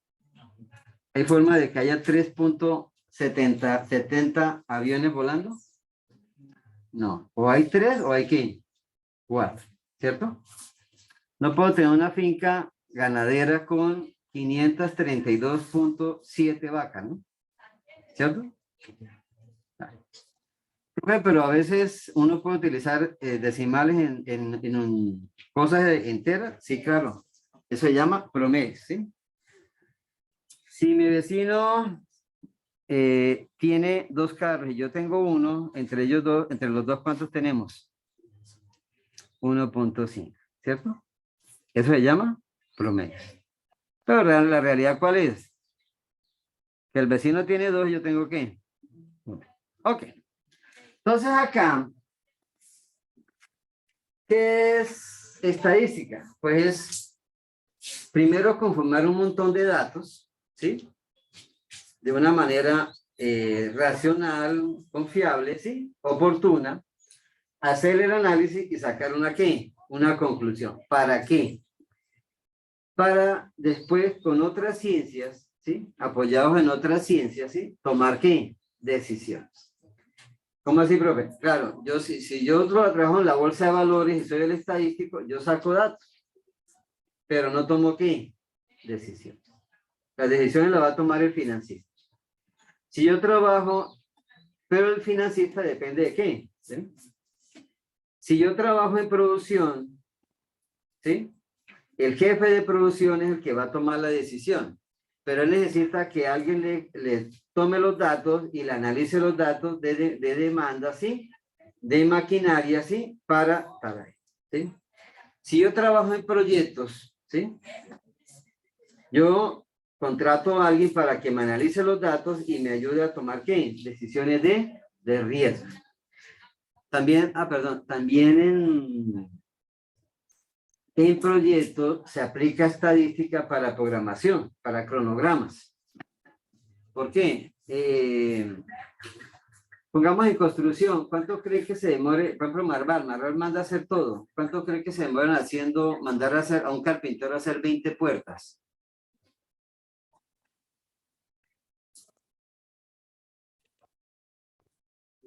¿Hay forma de que haya 3.70 aviones volando? No. O hay 3 o hay ¿qué? 4, ¿cierto? No puedo tener una finca ganadera con 532.7 vacas, ¿no? ¿Cierto? Pero a veces uno puede utilizar decimales en cosas enteras. Sí, claro. Eso se llama promedio, ¿sí? Si mi vecino tiene dos carros y yo tengo uno, entre ellos dos, entre los dos, ¿cuántos tenemos? 1.5, ¿cierto? Eso se llama promedio. Pero la realidad, ¿cuál es? Que el vecino tiene dos y yo tengo ¿qué? Uno. Ok. Entonces acá, ¿qué es estadística? Pues es primero conformar un montón de datos, ¿sí? De una manera racional, confiable, ¿sí? Oportuna, hacer el análisis y sacar una ¿qué? Una conclusión. ¿Para qué? Para después con otras ciencias, ¿sí? Apoyados en otras ciencias, ¿sí? Tomar ¿qué? Decisiones. ¿Cómo así, profe? Claro, yo si yo trabajo en la bolsa de valores y soy el estadístico, yo saco datos, pero no tomo ¿qué? Decisiones. Las decisiones las va a tomar el financista. Si yo trabajo, pero el financista depende de qué, ¿sí? Si yo trabajo en producción, ¿sí? El jefe de producción es el que va a tomar la decisión, pero él necesita que alguien le tome los datos y le analice los datos de demanda, ¿sí? De maquinaria, ¿sí? Para él, ¿sí? Si yo trabajo en proyectos, ¿sí? Yo contrato a alguien para que me analice los datos y me ayude a tomar, ¿qué? Decisiones de riesgo. También, también en proyectos se aplica estadística para programación, para cronogramas. ¿Por qué? Pongamos en construcción, ¿cuánto cree que se demore? Por ejemplo, Marval manda a hacer todo. ¿Cuánto cree que se demoran mandar a hacer a un carpintero a hacer 20 puertas?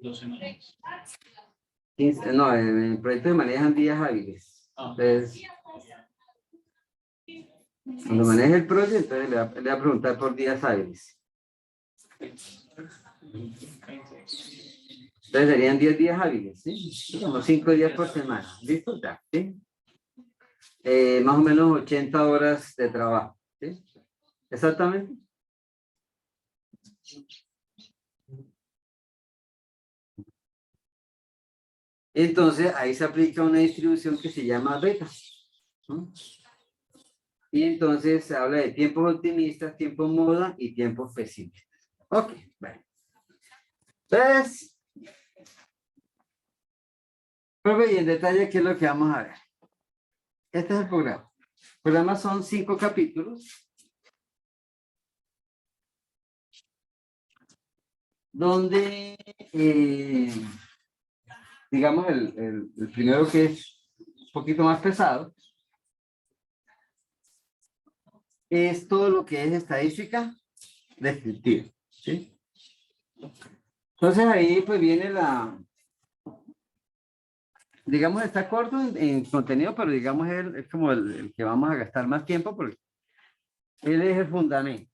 2 semanas. 15, no, en el proyecto se manejan días hábiles. Entonces, cuando maneje el proyecto, le va a preguntar por días hábiles. Entonces serían 10 días hábiles, ¿sí? Como 5 días por semana. ¿Listo? Ya, ¿sí? Más o menos 80 horas de trabajo, ¿sí? Exactamente. Entonces, ahí se aplica una distribución que se llama beta. ¿No? Y entonces se habla de tiempos optimistas, tiempos moda y tiempos pesimistas. Ok, bueno. Entonces, profe, y en detalle, ¿qué es lo que vamos a ver? Este es el programa. El programa son 5 capítulos. Donde, digamos, el primero que es un poquito más pesado, es todo lo que es estadística descriptiva, ¿sí? Entonces ahí pues viene digamos, está corto en contenido, pero digamos es como el que vamos a gastar más tiempo porque él es el fundamento.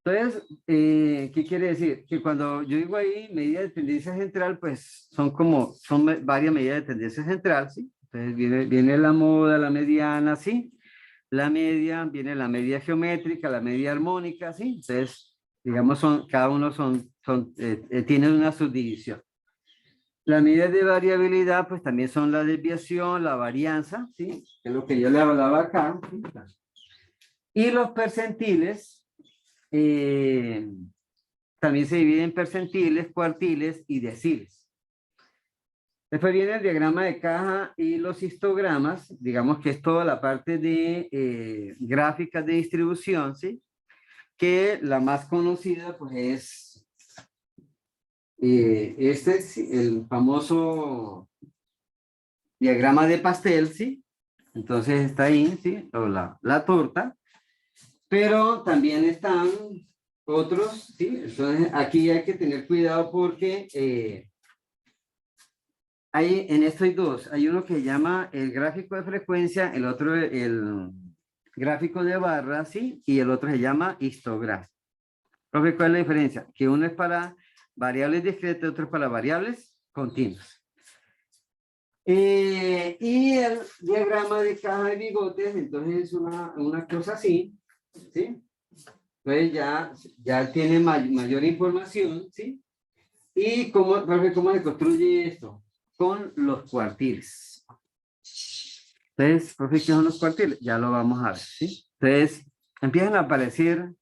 Entonces, ¿qué quiere decir? Que cuando yo digo ahí medida de tendencia central, pues son varias medidas de tendencia central, ¿sí? Entonces viene la moda, la mediana, ¿sí? La media, viene la media geométrica, la media armónica, ¿sí? Entonces, digamos, cada uno tiene una subdivisión. Las medidas de variabilidad, pues también son la desviación, la varianza, ¿sí? Que es lo que yo le hablaba acá, ¿sí? Y los percentiles, también se dividen en percentiles, cuartiles y deciles. Después viene el diagrama de caja y los histogramas, digamos que es toda la parte de gráficas de distribución, ¿sí? Que la más conocida pues es el famoso diagrama de pastel, ¿sí? Entonces está ahí, ¿sí? O la torta, pero también están otros, ¿sí? Entonces aquí hay que tener cuidado porque en esto hay dos. Hay uno que se llama el gráfico de frecuencia, el otro el gráfico de barras, ¿sí? Y el otro se llama histograma. Profe, ¿cuál es la diferencia? Que uno es para variables discretas, otro es para variables continuas. Y el diagrama de caja de bigotes, entonces es una cosa así, ¿sí? Entonces ya tiene mayor información, ¿sí? ¿Y profe, cómo se construye esto? Con los cuartiles. Entonces, profe, ¿qué son los cuartiles? Ya lo vamos a ver, ¿sí? Entonces, empiezan a aparecer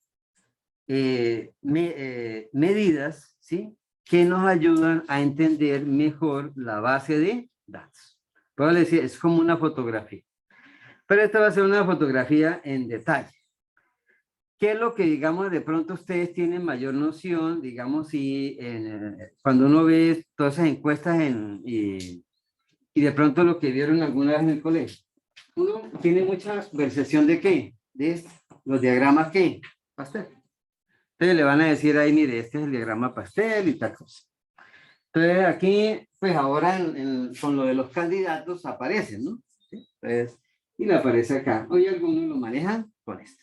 medidas, ¿sí? Que nos ayudan a entender mejor la base de datos. Puedo decir, es como una fotografía. Pero esta va a ser una fotografía en detalle. ¿Qué es lo que, digamos, de pronto ustedes tienen mayor noción, digamos, si cuando uno ve todas esas encuestas y de pronto lo que vieron alguna vez en el colegio? Uno tiene mucha percepción de qué, de los diagramas qué, pastel. Entonces le van a decir ahí, mire, este es el diagrama pastel y tal cosa. Entonces aquí, pues ahora con lo de los candidatos aparecen, ¿no? ¿Sí? Entonces, y le aparece acá. Hoy algunos lo manejan con esto.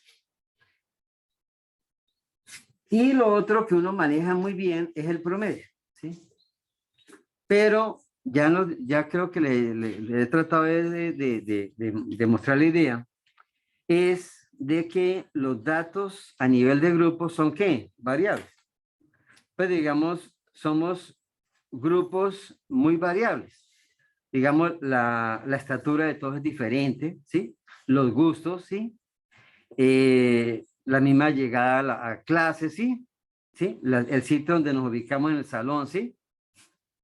Y lo otro que uno maneja muy bien es el promedio, ¿sí? Pero ya creo que le he tratado de mostrar la idea, es de que los datos a nivel de grupo son ¿qué? Variables. Pues digamos, somos grupos muy variables. Digamos, la estatura de todos es diferente, ¿sí? Los gustos, ¿sí? La misma llegada a clase, ¿sí? ¿Sí? El sitio donde nos ubicamos en el salón, ¿sí?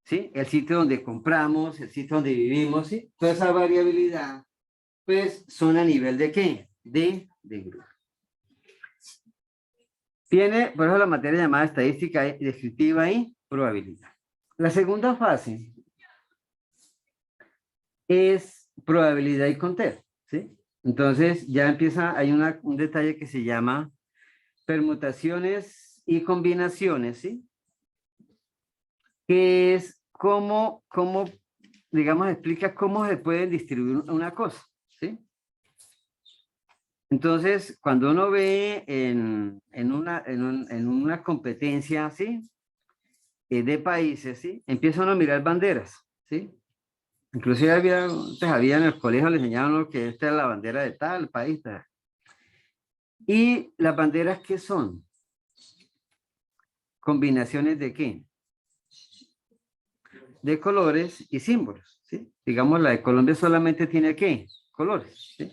¿Sí? El sitio donde compramos, el sitio donde vivimos, ¿sí? Toda esa variabilidad, pues, son a nivel de ¿qué? De grupo. Tiene, por eso la materia llamada estadística descriptiva y probabilidad. La segunda fase es probabilidad y conteo, ¿sí? Entonces ya empieza, hay un detalle que se llama permutaciones y combinaciones, ¿sí? Que es cómo, digamos, explica cómo se pueden distribuir una cosa, ¿sí? Entonces, cuando uno ve en una competencia, ¿sí? De países, ¿sí? Empieza uno a mirar banderas, ¿sí? Inclusive había en el colegio, le enseñaban uno que esta es la bandera de tal país. Tal. ¿Y las banderas qué son? Combinaciones de qué? De colores y símbolos, ¿sí? Digamos, la de Colombia solamente tiene ¿qué? Colores, ¿sí?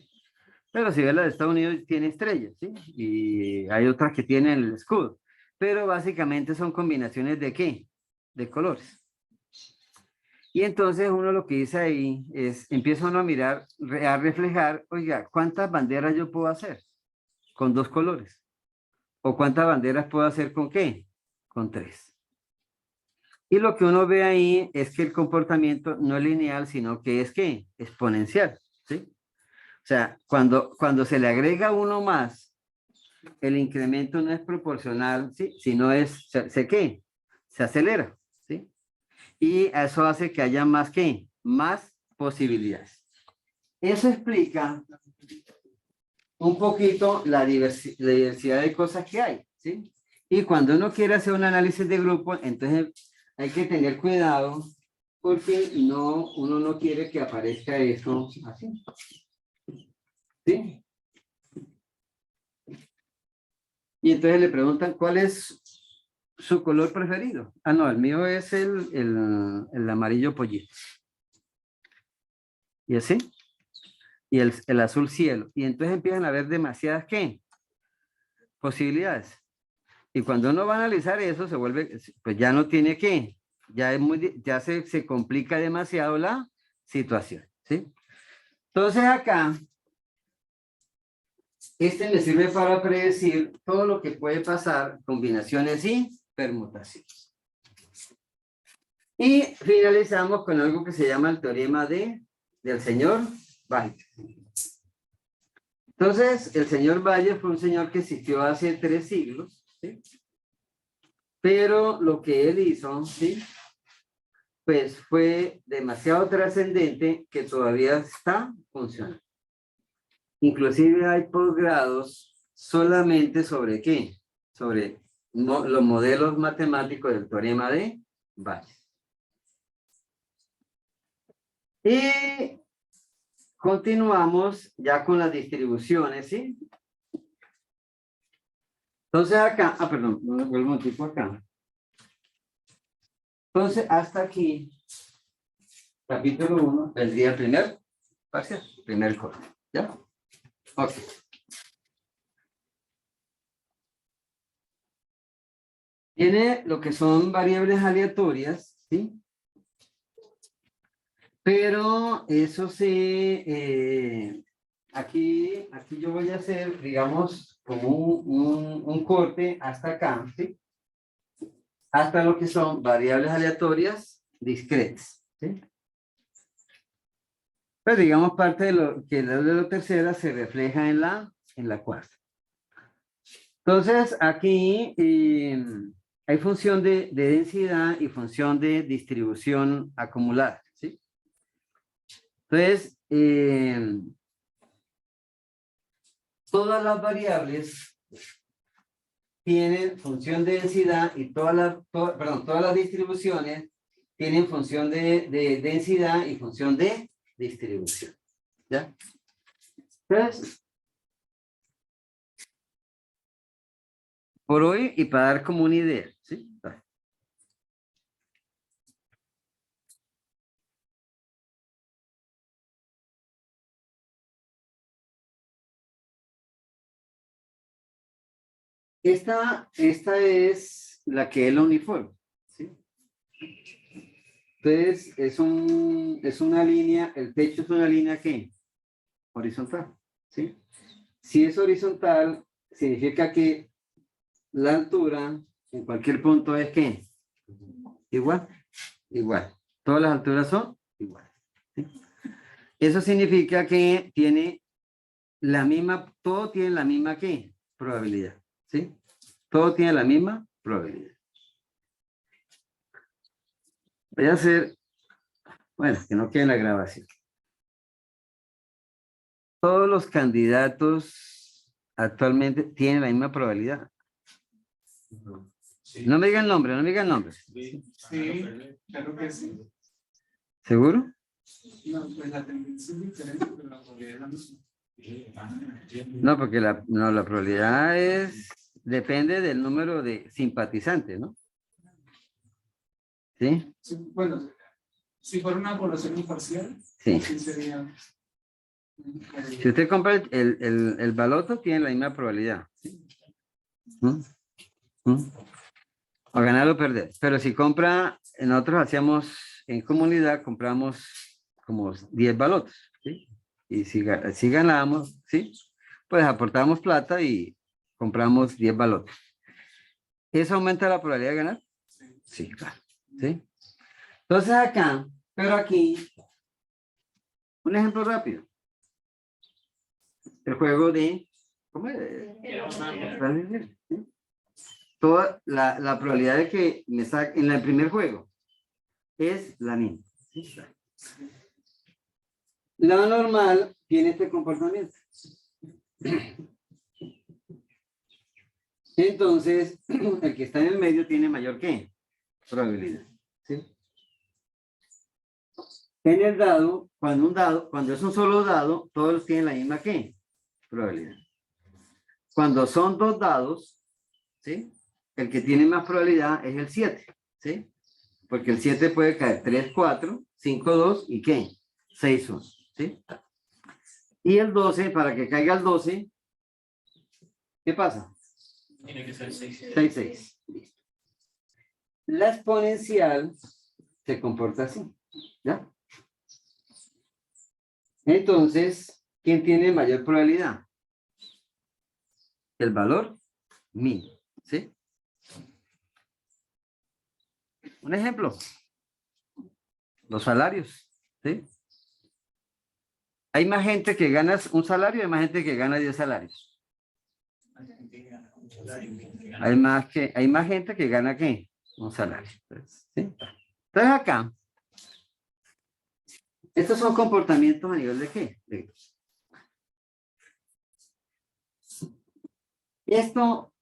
Pero si ves la de Estados Unidos tiene estrellas, ¿sí? Y hay otras que tienen el escudo. Pero básicamente son combinaciones de ¿qué? De colores. Y entonces uno lo que dice ahí es, empieza uno a mirar, a reflejar, oiga, ¿cuántas banderas yo puedo hacer? Con 2 colores. ¿O cuántas banderas puedo hacer con qué? Con 3. Y lo que uno ve ahí es que el comportamiento no es lineal, sino que es ¿qué? Exponencial, ¿sí? O sea, cuando se le agrega uno más, el incremento no es proporcional, ¿sí? Sino es, ¿qué? Se acelera, ¿sí? Y eso hace que haya más ¿qué? Más posibilidades. Eso explica un poquito la diversidad de cosas que hay, ¿sí? Y cuando uno quiere hacer un análisis de grupo, entonces hay que tener cuidado porque uno no quiere que aparezca eso así. ¿Sí? Y entonces le preguntan, ¿cuál es su color preferido? Ah, no, el mío es el amarillo pollito. ¿Y así? Y el azul cielo. Y entonces empiezan a ver demasiadas, ¿qué? Posibilidades. Y cuando uno va a analizar eso, se vuelve, pues ya no tiene que, ya se complica demasiado la situación, ¿sí? Entonces acá, me sirve para predecir todo lo que puede pasar, combinaciones y permutaciones. Y finalizamos con algo que se llama el teorema del señor Bayer. Entonces, el señor Bayer fue un señor que existió hace 3 siglos, ¿sí? Pero lo que él hizo, ¿sí? Pues fue demasiado trascendente que todavía está funcionando. Inclusive hay posgrados solamente sobre ¿qué? Sobre los modelos matemáticos del teorema de Bayes. Y continuamos ya con las distribuciones, ¿sí? Entonces acá, perdón, no vuelvo un tipo acá. Entonces, hasta aquí, capítulo 1, vendría el primer parcial, primer corte. ¿Ya? Ok. Tiene lo que son variables aleatorias, ¿sí? Pero eso se, aquí yo voy a hacer, digamos, como un corte hasta acá, ¿sí? Hasta lo que son variables aleatorias discretas, ¿sí? Pues digamos, parte de lo que de la tercera se refleja en la cuarta. Entonces, aquí hay función de densidad y función de distribución acumulada, ¿sí? Entonces, todas las variables tienen función de densidad y todas las distribuciones tienen función de densidad y función de distribución. ¿Ya? Entonces, por hoy y para dar como una idea, ¿sí? Esta es la que es la uniforme, ¿sí? Entonces, es una línea, el techo es una línea ¿qué? Horizontal, ¿sí? Si es horizontal, significa que la altura en cualquier punto es ¿qué? Igual, igual. Todas las alturas son iguales, ¿sí? Eso significa que tiene la misma, todo tiene la misma ¿qué? Probabilidad, ¿sí? Todo tiene la misma probabilidad. Voy a hacer, bueno, que no quede en la grabación. Todos los candidatos actualmente tienen la misma probabilidad. Sí. No me digan nombre, no me digan nombre. Sí, Claro que sí. ¿Seguro? No, pues la tendencia es diferente, pero la probabilidad es la misma. No, porque la probabilidad depende del número de simpatizantes, ¿no? ¿Sí? Sí, bueno, si fuera una población imparcial, Sí. sí sería. Si usted compra el baloto, tiene la misma probabilidad. ¿Mm? ¿Mm? O ganar o perder. Pero si compra, nosotros hacíamos en comunidad, compramos como 10 balotos, ¿sí? Y si ganamos, ¿sí? Pues aportamos plata y compramos 10 balotos. ¿Eso aumenta la probabilidad de ganar? Sí, claro. ¿Sí? Entonces acá, pero aquí, un ejemplo rápido. El juego de, ¿cómo es? ¿Sí? Toda la probabilidad de que me saque en el primer juego es la misma. ¿Sí? La normal tiene este comportamiento. Entonces, el que está en el medio tiene mayor ¿qué? Probabilidad. ¿Sí? En el dado, cuando es un solo dado, todos tienen la misma ¿qué? Probabilidad. Cuando son dos dados, ¿sí? El que tiene más probabilidad es el 7, ¿sí? Porque el 7 puede caer 3, 4, 5, 2 y ¿qué? 6, 1, ¿sí? Y el 12, para que caiga el 12, ¿qué pasa? Tiene que ser 6. 6, 6. Listo. La exponencial se comporta así, ¿ya? Entonces, ¿quién tiene mayor probabilidad? El valor mínimo, ¿sí? Un ejemplo. Los salarios, ¿sí? Hay más gente que gana un salario y hay más gente que gana 10 salarios. Hay más gente que gana ¿qué? Un salario. ¿Sí? Entonces acá, estos son comportamientos a nivel de ¿qué? Esto,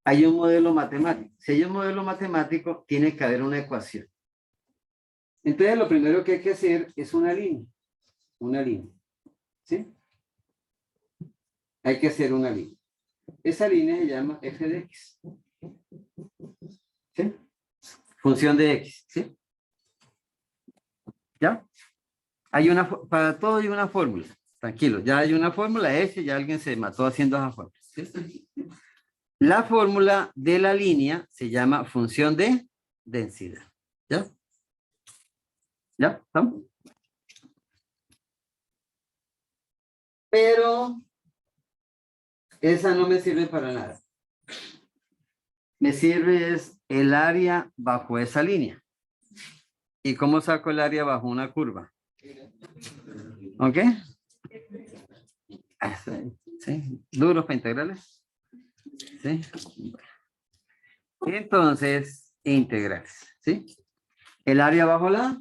hay un modelo matemático. Si hay un modelo matemático, tiene que haber una ecuación. Entonces, lo primero que hay que hacer es una línea. Una línea. ¿Sí? Hay que hacer una línea. esa línea se llama f de x. ¿Sí? Función de x, ¿sí? ¿Ya? Hay para todo hay una fórmula. Tranquilo, ya hay una fórmula S, ya alguien se mató haciendo esa fórmula. ¿Sí? La fórmula de la línea se llama función de densidad. ¿Ya? ¿Ya? ¿Estamos? Pero esa no me sirve para nada. Me sirve es el área bajo esa línea. ¿Y cómo saco el área bajo una curva? ¿Ok? ¿Sí? ¿Duros para integrales? ¿Sí? Entonces, integrales. ¿Sí? El área bajo la...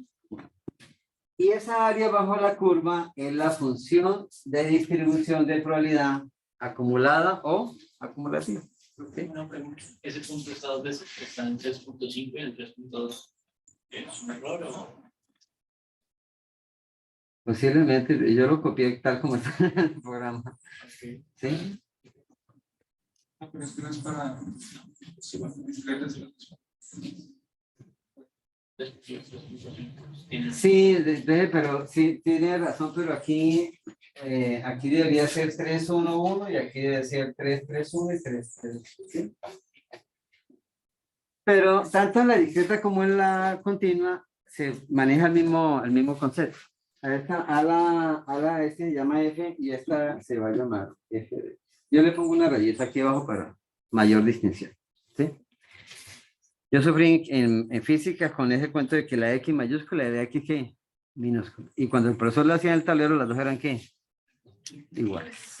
Y esa área bajo la curva es la función de distribución de probabilidad acumulada o acumulativa. ¿Okay? Una pregunta. ¿Ese punto está dos veces? ¿Está en 3.5 y el 3.2? ¿Es un error o...? Posiblemente, yo lo copié tal como está en el programa. Okay. ¿Sí? No, pero es que no es para bicicletas y otros. Sí, pero sí, tiene razón, pero aquí, aquí debería ser 3-1-1 y aquí debe ser 3-3-1 y 3-3. ¿Sí? Pero tanto en la discreta como en la continua se maneja el mismo concepto. A esta ala este se llama F y esta se va a llamar F. Yo le pongo una rayita aquí abajo para mayor distinción. ¿Sí? Yo sufrí en física con ese cuento de que la X mayúscula y la X ¿qué? Minúscula. Y cuando el profesor lo hacía en el tablero, las dos eran ¿qué? Iguales.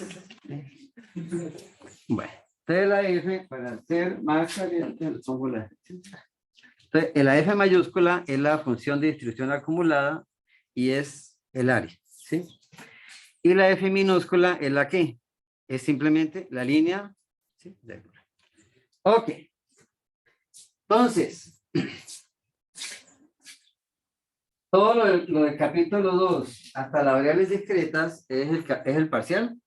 Bueno, entonces la F, para hacer más caliente, le pongo la F. Entonces, la F mayúscula es la función de distribución acumulada y es el área, ¿sí? Y la F minúscula es la ¿qué? Es simplemente la línea, ¿sí? Ok. Entonces, todo lo del capítulo 2 hasta las variables discretas es el parcial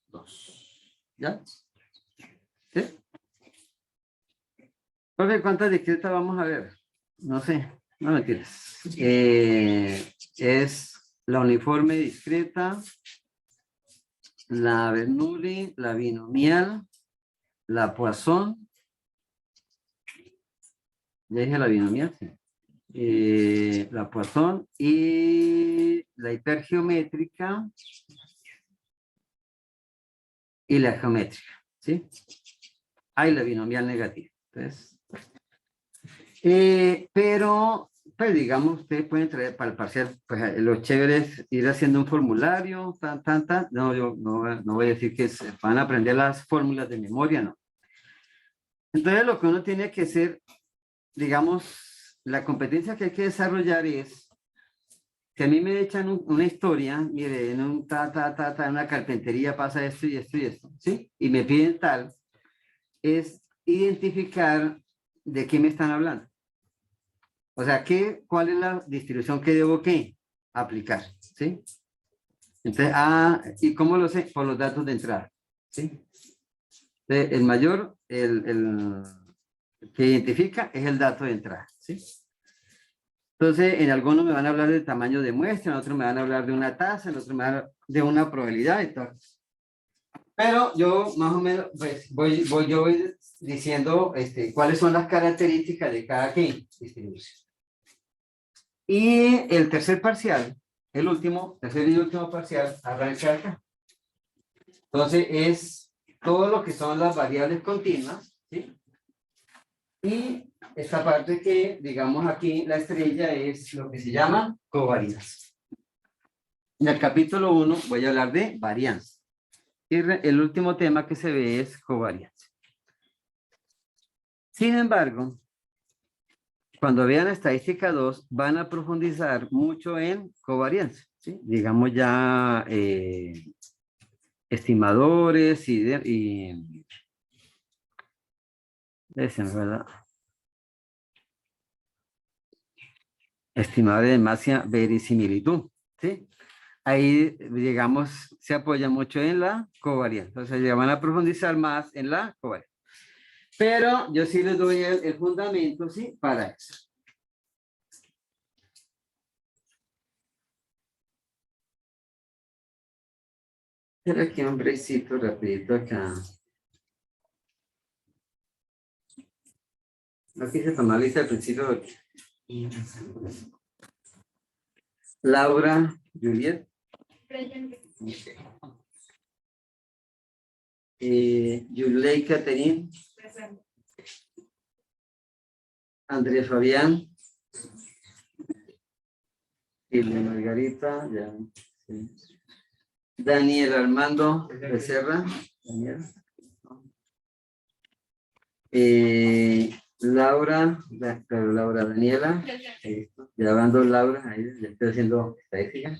2. ¿Ya? ¿Sí? Profe, ¿cuántas discretas vamos a ver? No sé, no me tienes. Es la uniforme discreta, la Bernoulli, la binomial, la Poisson. Ya dije la binomial, sí. La Poisson y la hipergeométrica y la geométrica, ¿sí? Hay la binomial negativa. Entonces, pero, pues digamos, ustedes pueden traer para el parcial, pues lo chévere es ir haciendo un formulario, tan. No, yo no voy a decir que van a aprender las fórmulas de memoria, no. Entonces, lo que uno tiene que hacer, digamos, la competencia que hay que desarrollar es, si a mí me echan una historia, mire, en un en una carpintería pasa esto y esto y esto, ¿sí? Y me piden tal, es identificar de qué me están hablando. O sea, ¿cuál es la distribución que debo aplicar? ¿Sí? Entonces, ¿y cómo lo sé? Por los datos de entrada. ¿Sí? Entonces, el mayor, el que identifica es el dato de entrada. ¿Sí? Entonces, en algunos me van a hablar del tamaño de muestra, en otros me van a hablar de una tasa, en otros me van a hablar de una probabilidad y todo. Pero yo más o menos, pues, voy diciendo cuáles son las características de cada distribución. Y el tercer parcial, tercer y último parcial, arranca acá. Entonces es todo lo que son las variables continuas, ¿sí? Y esta parte que, digamos aquí, la estrella es lo que se llama covarianza. En el capítulo 1 voy a hablar de varianza. Y el último tema que se ve es covarianza. Sin embargo, cuando vean estadística 2, van a profundizar mucho en covarianza, ¿sí? Digamos ya estimadores ¿verdad? Estimadores de máxima verisimilitud, ¿sí? ahí, digamos, se apoya mucho en la covarianza. O sea, ya van a profundizar más en la covarianza. Pero yo sí les doy el fundamento, ¿sí? Para eso. Pero aquí un breakcito rapidito acá. No quise tomar lista al principio. Laura, Juliet. Okay. Yulei Caterín. Andrés Fabián. Silvia Margarita. Ya, sí. Daniel Armando Becerra. Daniel. Laura, pero Laura Daniela. Grabando Laura, ahí ya estoy haciendo estadística.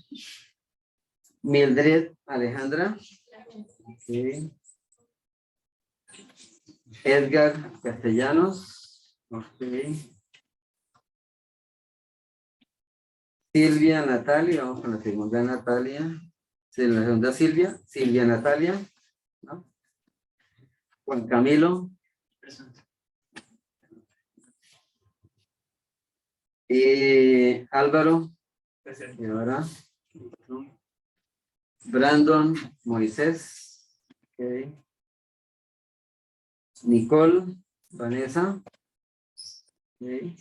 Mildred Alejandra. Sí. Edgar Castellanos. Okay. Silvia Natalia, vamos con la segunda Natalia. Sí, la segunda Silvia. Silvia Natalia. ¿No? Juan Camilo. Presente. Álvaro. Presente. Y ahora. ¿No? Brandon Moisés. Okay. Nicole Vanessa. Okay.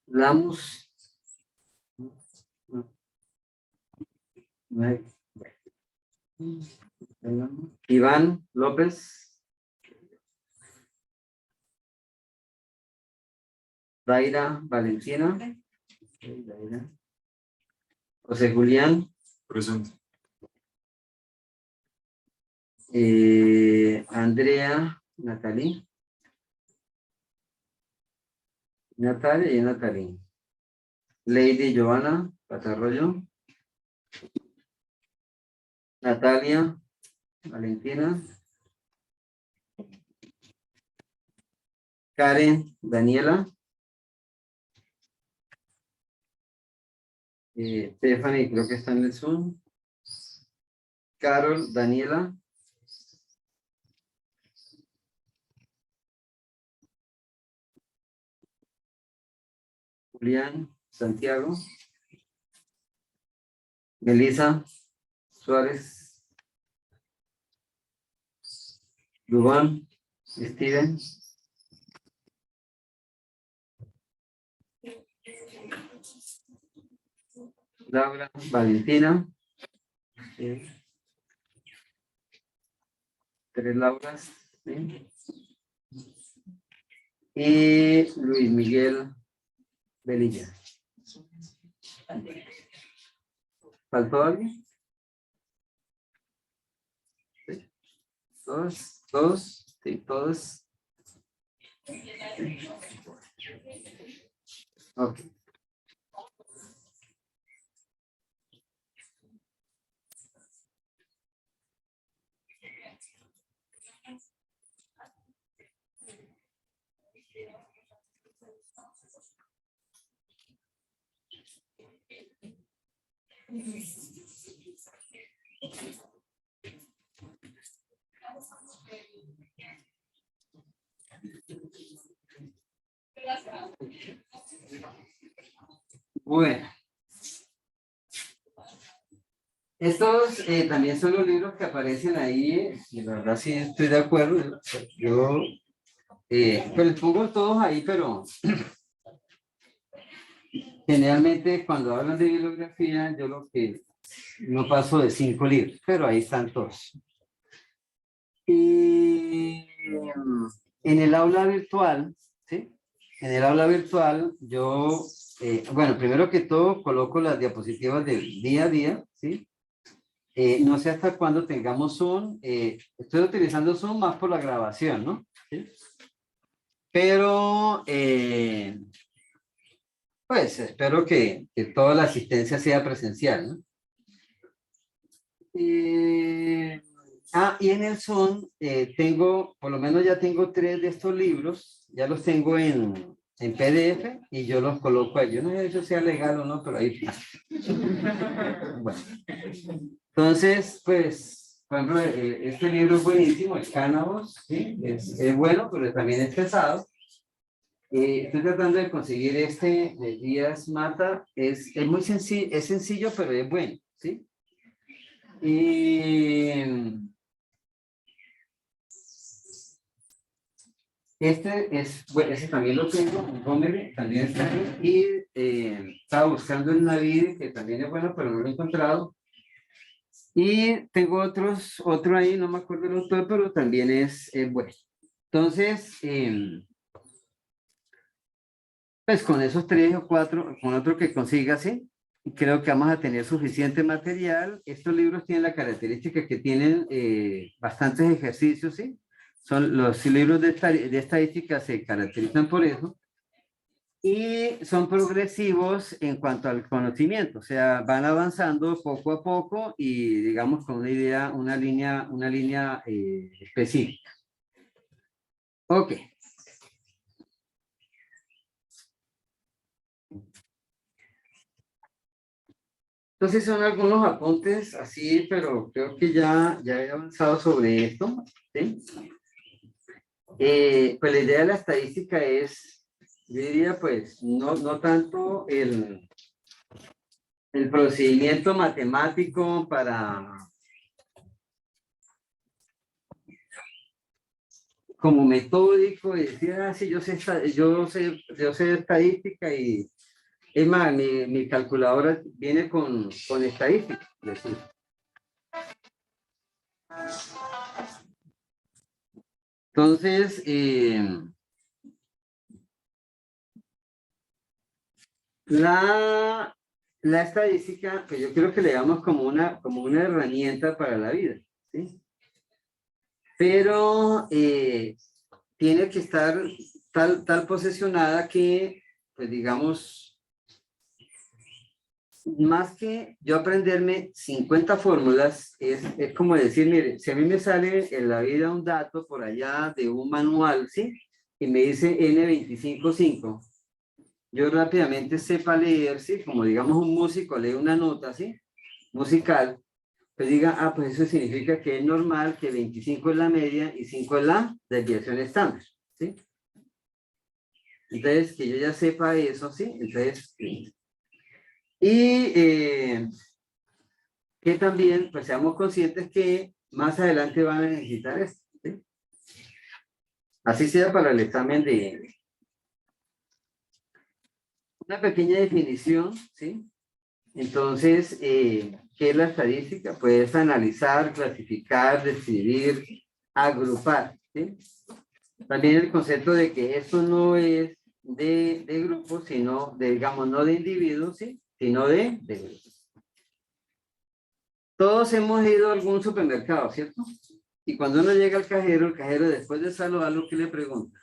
Lamus. Iván López. Daira Valentina. Daira. José Julián. Presente. Andrea Natalie. Natalia y Natalie. Lady Joana Patarroyo. Natalia Valentina. Karen Daniela. Stephanie, creo que está en el Zoom. Carol Daniela. Julián Santiago. Melissa Suárez. Dubán Steven. Laura Valentina. Sí. 3 Lauras. Sí. Y Luis Miguel Velilla. ¿Faltó alguien? ¿Sí? ¿Todos? Sí, todos. Sí. Ok. Bueno. Estos también son los libros que aparecen ahí, y la verdad sí estoy de acuerdo. Yo pues les pongo todos ahí, pero generalmente cuando hablan de bibliografía, yo lo que no paso de 5 libros, pero ahí están todos. Y en el aula virtual, ¿sí? En el aula virtual yo, bueno, primero que todo coloco las diapositivas del día a día, ¿sí? No sé hasta cuándo tengamos Zoom. Estoy utilizando Zoom más por la grabación, ¿no? ¿Sí? Pero, pues, espero que toda la asistencia sea presencial, ¿no? Y en el Zoom tengo, por lo menos ya tengo 3 de estos libros. Ya los tengo en en PDF y yo los coloco ahí. Yo no sé si eso sea legal o no, pero ahí está. Bueno. Entonces, pues, por ejemplo, este libro es buenísimo, el Cannabis, ¿sí? Es bueno, pero también es pesado. Estoy tratando de conseguir este de Díaz Mata. Es muy sencillo, es sencillo, pero es bueno, ¿sí? Y este es, bueno, ese también lo tengo, Montgomery, también está aquí. Y estaba buscando el Navid, que también es bueno, pero no lo he encontrado. Y tengo otro ahí, no me acuerdo el autor, pero también es bueno. Entonces, pues con esos 3 o 4, con otro que consiga, sí, creo que vamos a tener suficiente material. Estos libros tienen la característica que tienen bastantes ejercicios, sí. Son los libros de estadística se caracterizan por eso. Y son progresivos en cuanto al conocimiento, o sea, van avanzando poco a poco y digamos con una idea, una línea específica. Ok. Entonces son algunos apuntes así, pero creo que ya he avanzado sobre esto, ¿sí? Pues la idea de la estadística es, yo diría, pues, no tanto el procedimiento matemático como metódico y decir, sí, yo sé estadística y es más, mi calculadora viene con estadística. Es decir. Entonces, la estadística, que yo creo que le damos como una herramienta para la vida, ¿sí? Pero tiene que estar tal posesionada que, pues digamos, más que yo aprenderme 50 fórmulas, es como decir, mire, si a mí me sale en la vida un dato por allá de un manual, ¿sí? Y me dice N255, yo rápidamente sepa leer, ¿sí? Como digamos un músico lee una nota, ¿sí? Musical, pues diga, pues eso significa que es normal que 25 es la media y 5 es la desviación estándar, ¿sí? Entonces, que yo ya sepa eso, ¿sí? Entonces, y que también, pues seamos conscientes que más adelante van a necesitar esto, ¿sí? Así sea para el examen de una pequeña definición, ¿sí? Entonces, ¿qué es la estadística? Pues analizar, clasificar, describir, agrupar, ¿sí? También el concepto de que esto no es de grupos, sino de, digamos, no de individuos, ¿sí? Sino de grupos. Todos hemos ido a algún supermercado, ¿cierto? Y cuando uno llega al cajero, el cajero después de saludarlo, ¿qué le pregunta?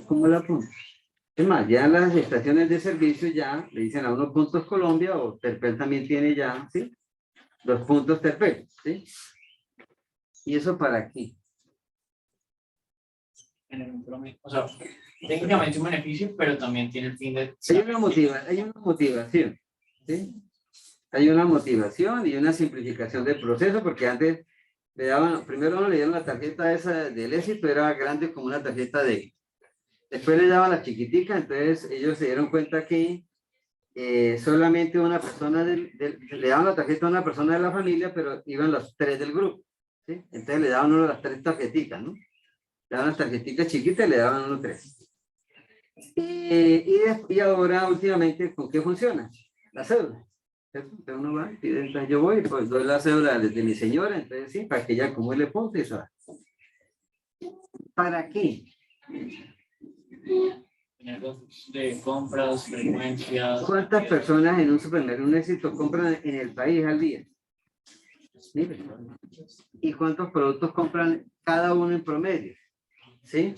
¿Cómo la apunta? Es más, ya las estaciones de servicio ya le dicen a uno puntos Colombia o Terpel también tiene ya, ¿sí? Los puntos Terpel, ¿sí? ¿Y eso para qué? O sea, técnicamente un beneficio, pero también tiene el fin de... Hay una motivación, ¿sí? Hay una motivación y una simplificación del proceso, porque antes le daban, primero uno le dieron la tarjeta esa del éxito, era grande como una tarjeta de... Después le daban la chiquitica, entonces ellos se dieron cuenta que solamente una persona le daban la tarjeta a una persona de la familia, pero iban los 3 del grupo, ¿sí? Entonces le daban uno las 3 tarjetitas, ¿no? Le daban las tarjetitas chiquitas y le daban uno 3. Y ahora últimamente, ¿con qué funciona? La cédula. Entonces uno va, entonces yo voy, pues doy la cédula de mi señora, entonces sí, para que ella acumule puntos y eso. ¿Para qué? De compras, frecuencias. ¿Cuántas personas en un supermercado, un éxito, compran en el país al día? Mire. ¿Y cuántos productos compran cada uno en promedio? ¿Sí?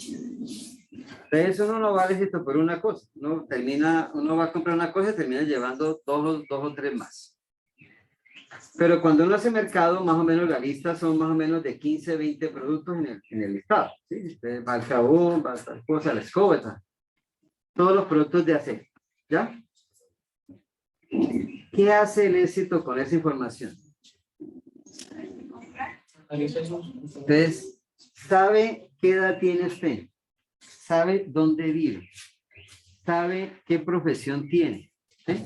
Entonces uno no va al éxito por una cosa. Uno va a comprar una cosa y termina llevando dos o tres más. Pero cuando uno hace mercado, más o menos la lista son más o menos de 15, 20 productos en el listado. ¿Sí? Entonces, va el jabón, va tal cosa, la escoba, tal. Todos los productos de aseo. ¿Ya? ¿Qué hace el éxito con esa información? Entonces, ¿sabe qué edad tiene usted? ¿Sabe dónde vive? ¿Sabe qué profesión tiene? ¿Sí?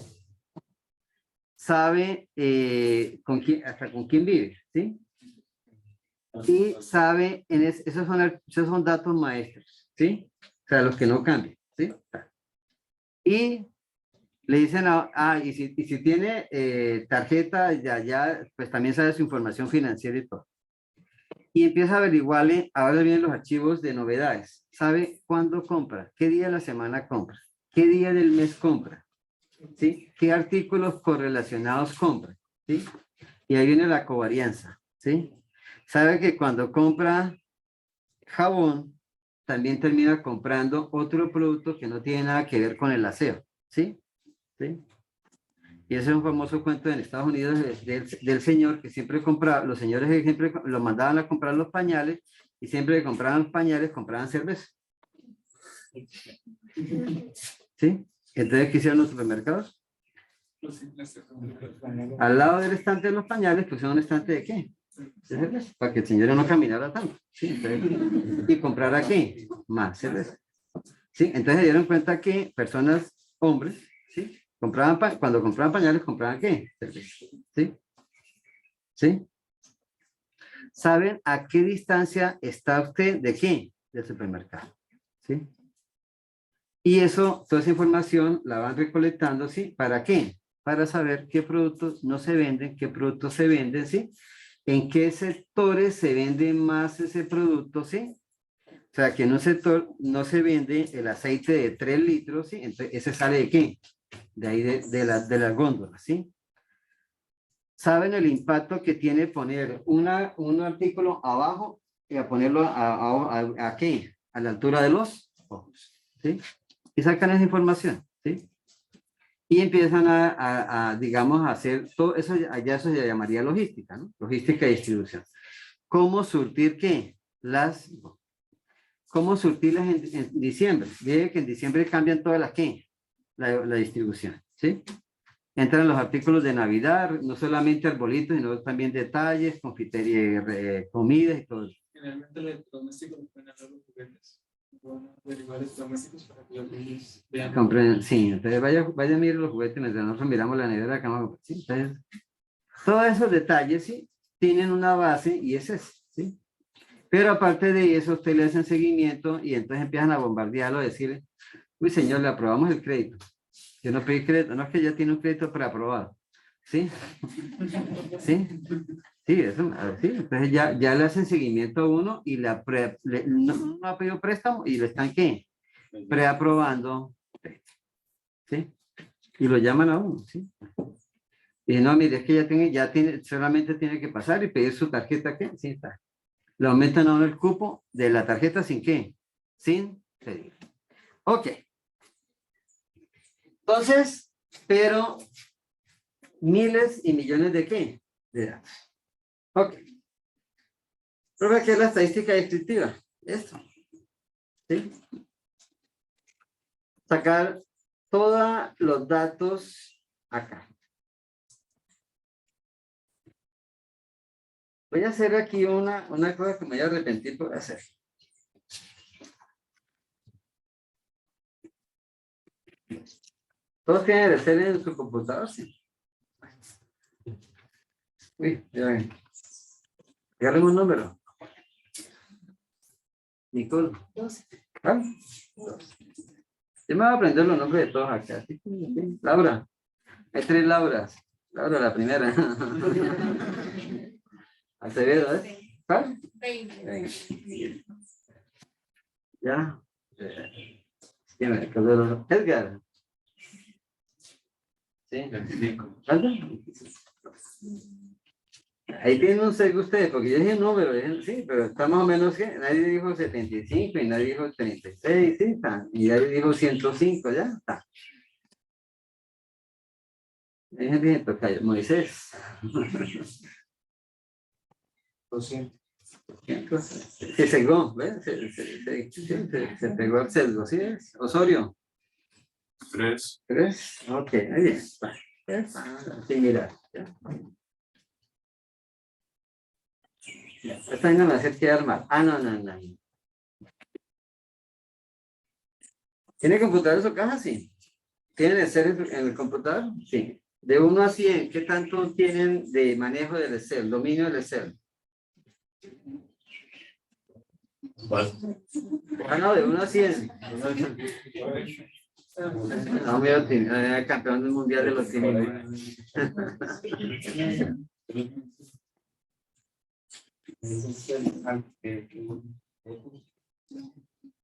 ¿Sabe hasta con quién vive? ¿Sí? Y sabe, esos son datos maestros, ¿sí? O sea, los que no cambian, ¿sí? Y le dicen, y si tiene tarjeta, pues también sabe su información financiera y todo. Y empieza a averiguarle, ahora vienen los archivos de novedades. ¿Sabe cuándo compra? ¿Qué día de la semana compra? ¿Qué día del mes compra? ¿Sí? ¿Qué artículos correlacionados compra? ¿Sí? Y ahí viene la covarianza, ¿sí? Sabe que cuando compra jabón, también termina comprando otro producto que no tiene nada que ver con el aseo, ¿sí? ¿Sí? Y ese es un famoso cuento en Estados Unidos del señor que siempre compraba, los señores que siempre lo mandaban a comprar los pañales y siempre que compraban los pañales compraban cerveza. ¿Sí? Entonces, ¿qué hicieron los supermercados? Al lado del estante de los pañales pusieron un estante de qué? De cerveza, para que el señor no caminara tanto. ¿Sí? Entonces, ¿y comprara qué? Más cerveza. ¿Sí? Entonces se dieron cuenta que personas, hombres, ¿sí? Cuando compraban pañales, compraban qué? Cerveza. ¿Sí? ¿Sí? ¿Saben a qué distancia está usted de qué? Del supermercado. ¿Sí? Y eso, toda esa información la van recolectando, ¿sí? ¿Para qué? Para saber qué productos no se venden, qué productos se venden, ¿sí? En qué sectores se vende más ese producto, ¿sí? O sea, que en un sector no se vende el aceite de 3 litros, ¿sí? Entonces, ¿ese sale de qué? De ahí de las góndolas, ¿sí? ¿Saben el impacto que tiene poner un artículo abajo y a ponerlo a qué? A la altura de los ojos, ¿sí? Y sacan esa información, ¿sí? Y empiezan digamos, a hacer todo eso, allá eso se llamaría logística, ¿no? Logística y distribución. ¿Cómo surtir qué? ¿Cómo surtirlas en diciembre? Ve que en diciembre cambian todas las ¿qué? La distribución, ¿sí? Entran los artículos de Navidad, no solamente arbolitos, sino también detalles, confitería, comidas y todo eso. Generalmente los electrodomésticos pueden hablar los juguetes. Van a derivar electrodomésticos para que los niños vean. Compren, sí, entonces vaya a mirar los juguetes mientras nosotros miramos la nevera que vamos a comprar, ¿sí? Entonces, todos esos detalles, ¿sí? Tienen una base y es eso, ¿sí? Pero aparte de eso, usted le hacen seguimiento y entonces empiezan a bombardearlo, a decirle, uy señor, le aprobamos el crédito. Yo no pedí crédito, no es que ya tiene un crédito preaprobado. ¿Sí? ¿Sí? Sí, eso, sí. Entonces ya le hacen seguimiento a uno y no ha pedido préstamo y lo están ¿qué? Preaprobando. ¿Sí? Y lo llaman a uno, ¿sí? Y no, mire, es que solamente tiene que pasar y pedir su tarjeta, ¿qué? Sí, está. Le aumentan a uno el cupo de la tarjeta sin qué? Sin pedir. Ok. Entonces, pero miles y millones de qué? De datos. Ok. Profe, ¿qué es la estadística descriptiva? Esto. ¿Sí? Sacar todos los datos acá. Voy a hacer aquí una cosa que me voy a arrepentir por hacer. Todos tienen el Excel en su computador, sí. Uy, ya ven. Agarren un número. Nicole. 12. ¿Ah? 12. Yo me voy a aprender los nombres de todos acá. ¿Sí? Laura. Hay 3 Lauras. Laura, la primera. Acevedo, ¿eh? ¿Cuál? 20. Ya. Edgar. Sí. 25. ¿Cuánto? Ahí tienen un sesgo ustedes, porque yo dije un número, sí, pero está más o menos que nadie dijo 75 y nadie dijo 36, sí, está. Y nadie dijo 105, ya está. Hay gente que toca Moisés. 200. Se cegó, ¿ves? Se pegó al sesgo, ¿sí es? Osorio. 3. 3. Ok, muy bien. Sí, mira. Esta no me hace quedar mal. Ah, no. ¿Tiene computador en su casa? Sí. ¿Tienen Excel en el computador? Sí. De 1 a 100, ¿qué tanto tienen de manejo del Excel, dominio del Excel? Ah, no, de 1 a 100. No, muy optimista, campeón del mundial del optimismo.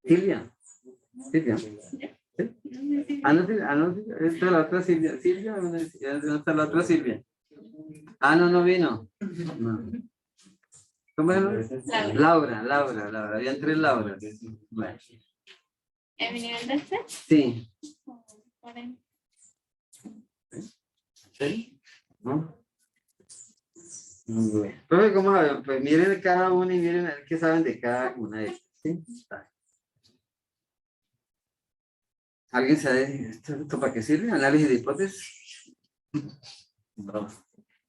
Silvia. No, esta es la otra Silvia. ¿Dónde está la otra Silvia? Ah, no vino. No. ¿Cómo es? Laura. Habían 3 Laura. Bueno. ¿En mi nivel de este? Sí. 40. ¿Sí? ¿No? Muy bien. Profe, ¿cómo saben? Pues miren cada uno y miren a ver qué saben de cada una de ellas. ¿Sí? ¿Alguien sabe esto para qué sirve? ¿Análisis de hipótesis? No.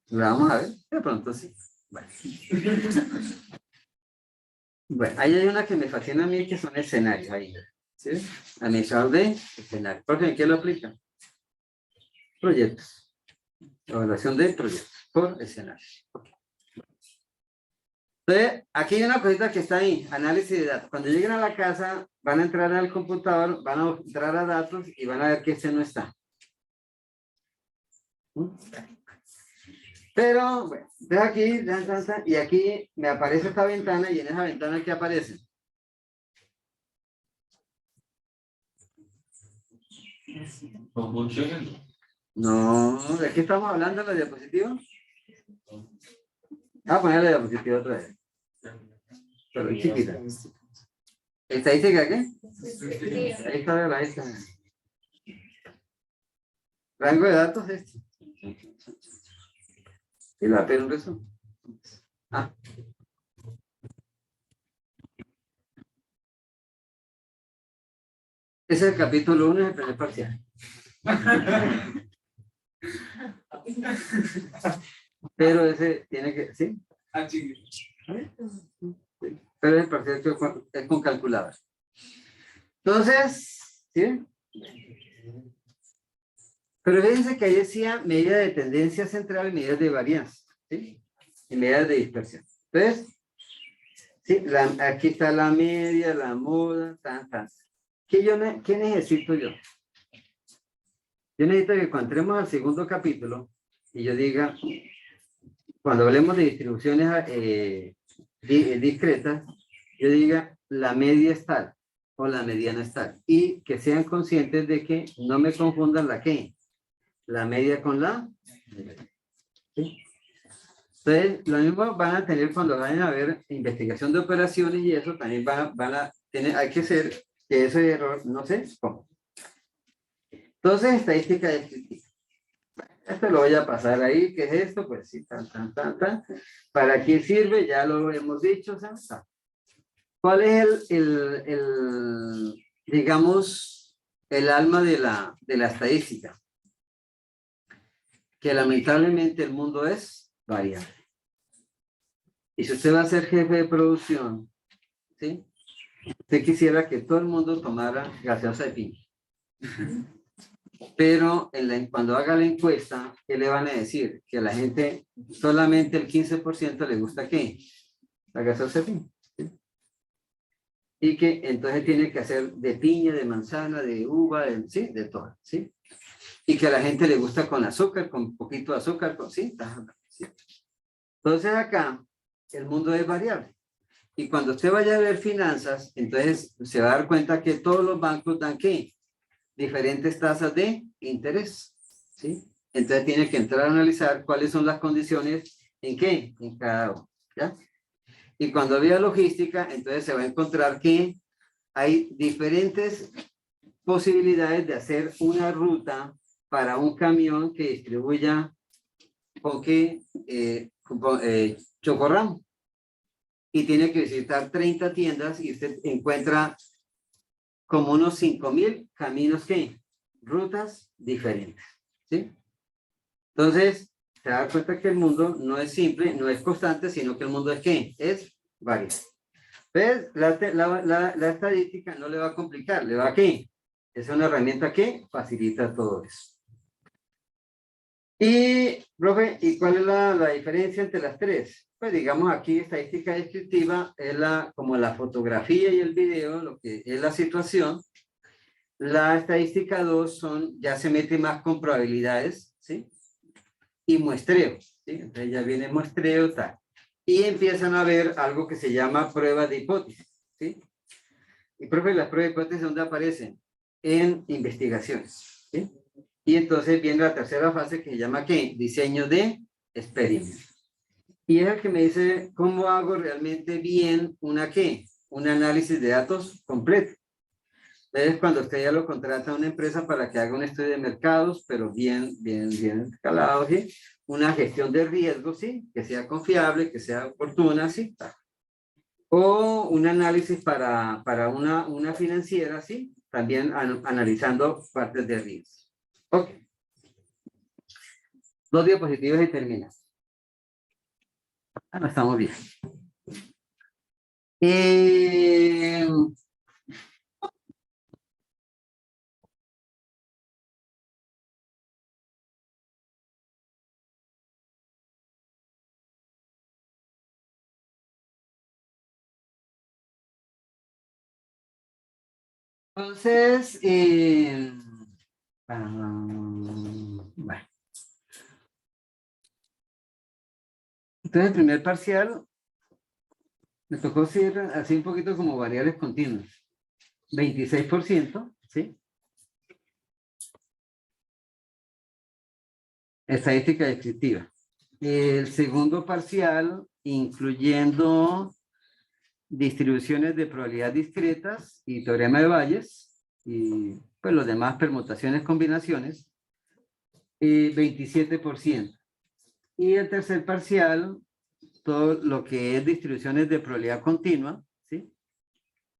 Lo vamos a ver. De pronto sí. Bueno, ahí hay una que me fascina a mí que son escenarios ahí. ¿Sí? Analizar de escenarios. ¿Por qué? ¿En qué lo aplica? Proyectos. Evaluación de proyectos por escenarios. Entonces, aquí hay una cosita que está ahí, análisis de datos. Cuando lleguen a la casa, van a entrar al computador, van a entrar a datos y van a ver que este no está. Pero, bueno, entonces aquí, y aquí me aparece esta ventana, y en esa ventana, ¿qué aparece? No, ¿de qué estamos hablando en la diapositiva? Voy a poner la diapositiva otra vez. Pero chiquita. ¿Estadística qué? Ahí está la esta. Rango de datos este. Y la pena un resumen. Ah. Ese es el capítulo 1 del primer parcial. Pero ese tiene que, ¿sí? Pero el parcial es con calculador. Entonces, ¿sí? Pero fíjense que ahí decía medida de tendencia central y medidas de varianza, ¿sí? Y medidas de dispersión. Entonces, ¿sí? Aquí está la media, la moda, ¿Qué necesito yo? Yo necesito que cuando entremos al segundo capítulo y yo diga, cuando hablemos de distribuciones discretas, yo diga la media es tal o la mediana es tal, y que sean conscientes de que no me confundan la media con la media. ¿Sí? Entonces, lo mismo van a tener cuando vayan a ver investigación de operaciones, y eso también van a tener, hay que ser que ese error no se ponga. Entonces, estadística descriptiva. Esto lo voy a pasar ahí. ¿Qué es esto? Pues sí, ¿Para qué sirve? Ya lo hemos dicho. ¿Cuál es digamos, el alma de la estadística? Que lamentablemente el mundo es variable. Y si usted va a ser jefe de producción, ¿sí? Usted quisiera que todo el mundo tomara gaseosa de piña. Pero cuando haga la encuesta, ¿qué le van a decir? Que a la gente solamente el 15% le gusta ¿qué? La gaseosa de piña. ¿Sí? Y que entonces tiene que hacer de piña, de manzana, de uva, ¿sí? De todo, ¿sí? Y que a la gente le gusta con azúcar, con poquito de azúcar, ¿sí? ¿Sí? Entonces acá el mundo es variable. Y cuando usted vaya a ver finanzas, entonces se va a dar cuenta que todos los bancos dan ¿qué? Diferentes tasas de interés, ¿sí? Entonces tiene que entrar a analizar cuáles son las condiciones en qué, en cada uno, ¿ya? Y cuando vea logística, entonces se va a encontrar que hay diferentes posibilidades de hacer una ruta para un camión que distribuya poke, chocorramo. Y tiene que visitar 30 tiendas y usted encuentra como unos 5.000 caminos que rutas diferentes, ¿sí? Entonces, se da cuenta que el mundo no es simple, no es constante, sino que el mundo es ¿qué? Es variable. ¿Ves? La estadística no le va a complicar, le va a ¿qué? Es una herramienta que facilita todo eso. Y, profe, ¿y cuál es la diferencia entre las tres? Pues digamos aquí estadística descriptiva es como la fotografía y el video, lo que es la situación. La estadística 2 ya se mete más con probabilidades, ¿sí? Y muestreo, ¿sí? Entonces ya viene muestreo, tal. Y empiezan a ver algo que se llama prueba de hipótesis, ¿sí? Y profe, las pruebas de hipótesis, ¿dónde aparecen? En investigaciones, ¿sí? Y entonces viene la tercera fase que se llama ¿qué? Diseño de experimentos. Y es el que me dice cómo hago realmente bien ¿qué? Un análisis de datos completo. Es cuando usted ya lo contrata a una empresa para que haga un estudio de mercados, pero bien escalado, ¿sí? Una gestión de riesgos, ¿sí? Que sea confiable, que sea oportuna, ¿sí? O un análisis para una financiera, ¿sí? También analizando partes de riesgo. Ok. 2 diapositivas y termina. No estamos bien. Entonces, bueno. Entonces, el primer parcial me tocó ser así un poquito como variables continuas. 26%, ¿sí? Estadística descriptiva. El segundo parcial, incluyendo distribuciones de probabilidad discretas y teorema de Bayes, y pues los demás permutaciones, combinaciones, 27%. Y el tercer parcial, todo lo que es distribuciones de probabilidad continua, ¿sí?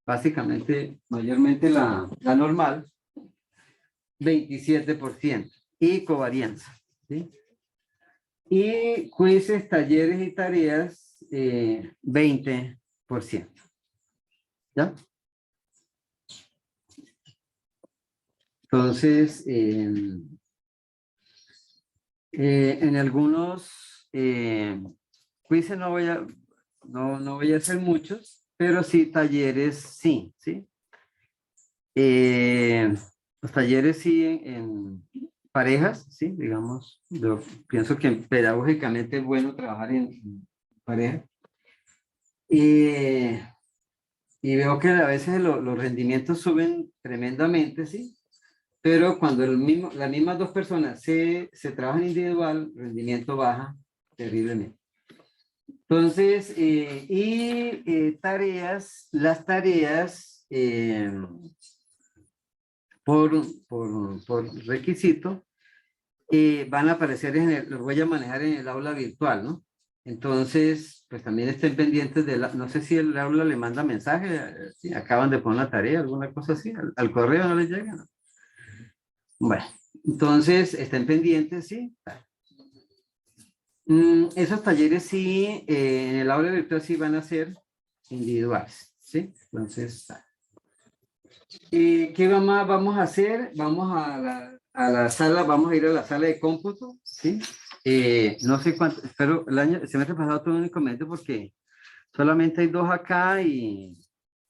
Básicamente, mayormente la normal, 27%. Y covarianza, ¿sí? Y quizzes, talleres y tareas, 20%. ¿Ya? Entonces, en algunos quizzes no voy a hacer muchos, pero sí talleres sí, ¿sí? Los talleres sí en parejas, ¿sí? Digamos, yo pienso que pedagógicamente es bueno trabajar en pareja. Y veo que a veces los rendimientos suben tremendamente, ¿sí? Pero cuando las mismas dos personas se trabajan individual, el rendimiento baja terriblemente. Entonces, las tareas por requisito van a aparecer los voy a manejar en el aula virtual, ¿no? Entonces, pues también estén pendientes no sé si el aula le manda mensaje, si acaban de poner la tarea, alguna cosa así, al correo no les llega, ¿no? Bueno, entonces estén pendientes, ¿sí? Esos talleres sí, en el aula virtual sí van a ser individuales, ¿sí? Entonces, ¿qué vamos a hacer? Vamos a la sala, vamos a ir a la sala de cómputo, ¿sí? No sé cuánto, espero, el semestre pasado tuve un inconveniente porque solamente hay 2 acá y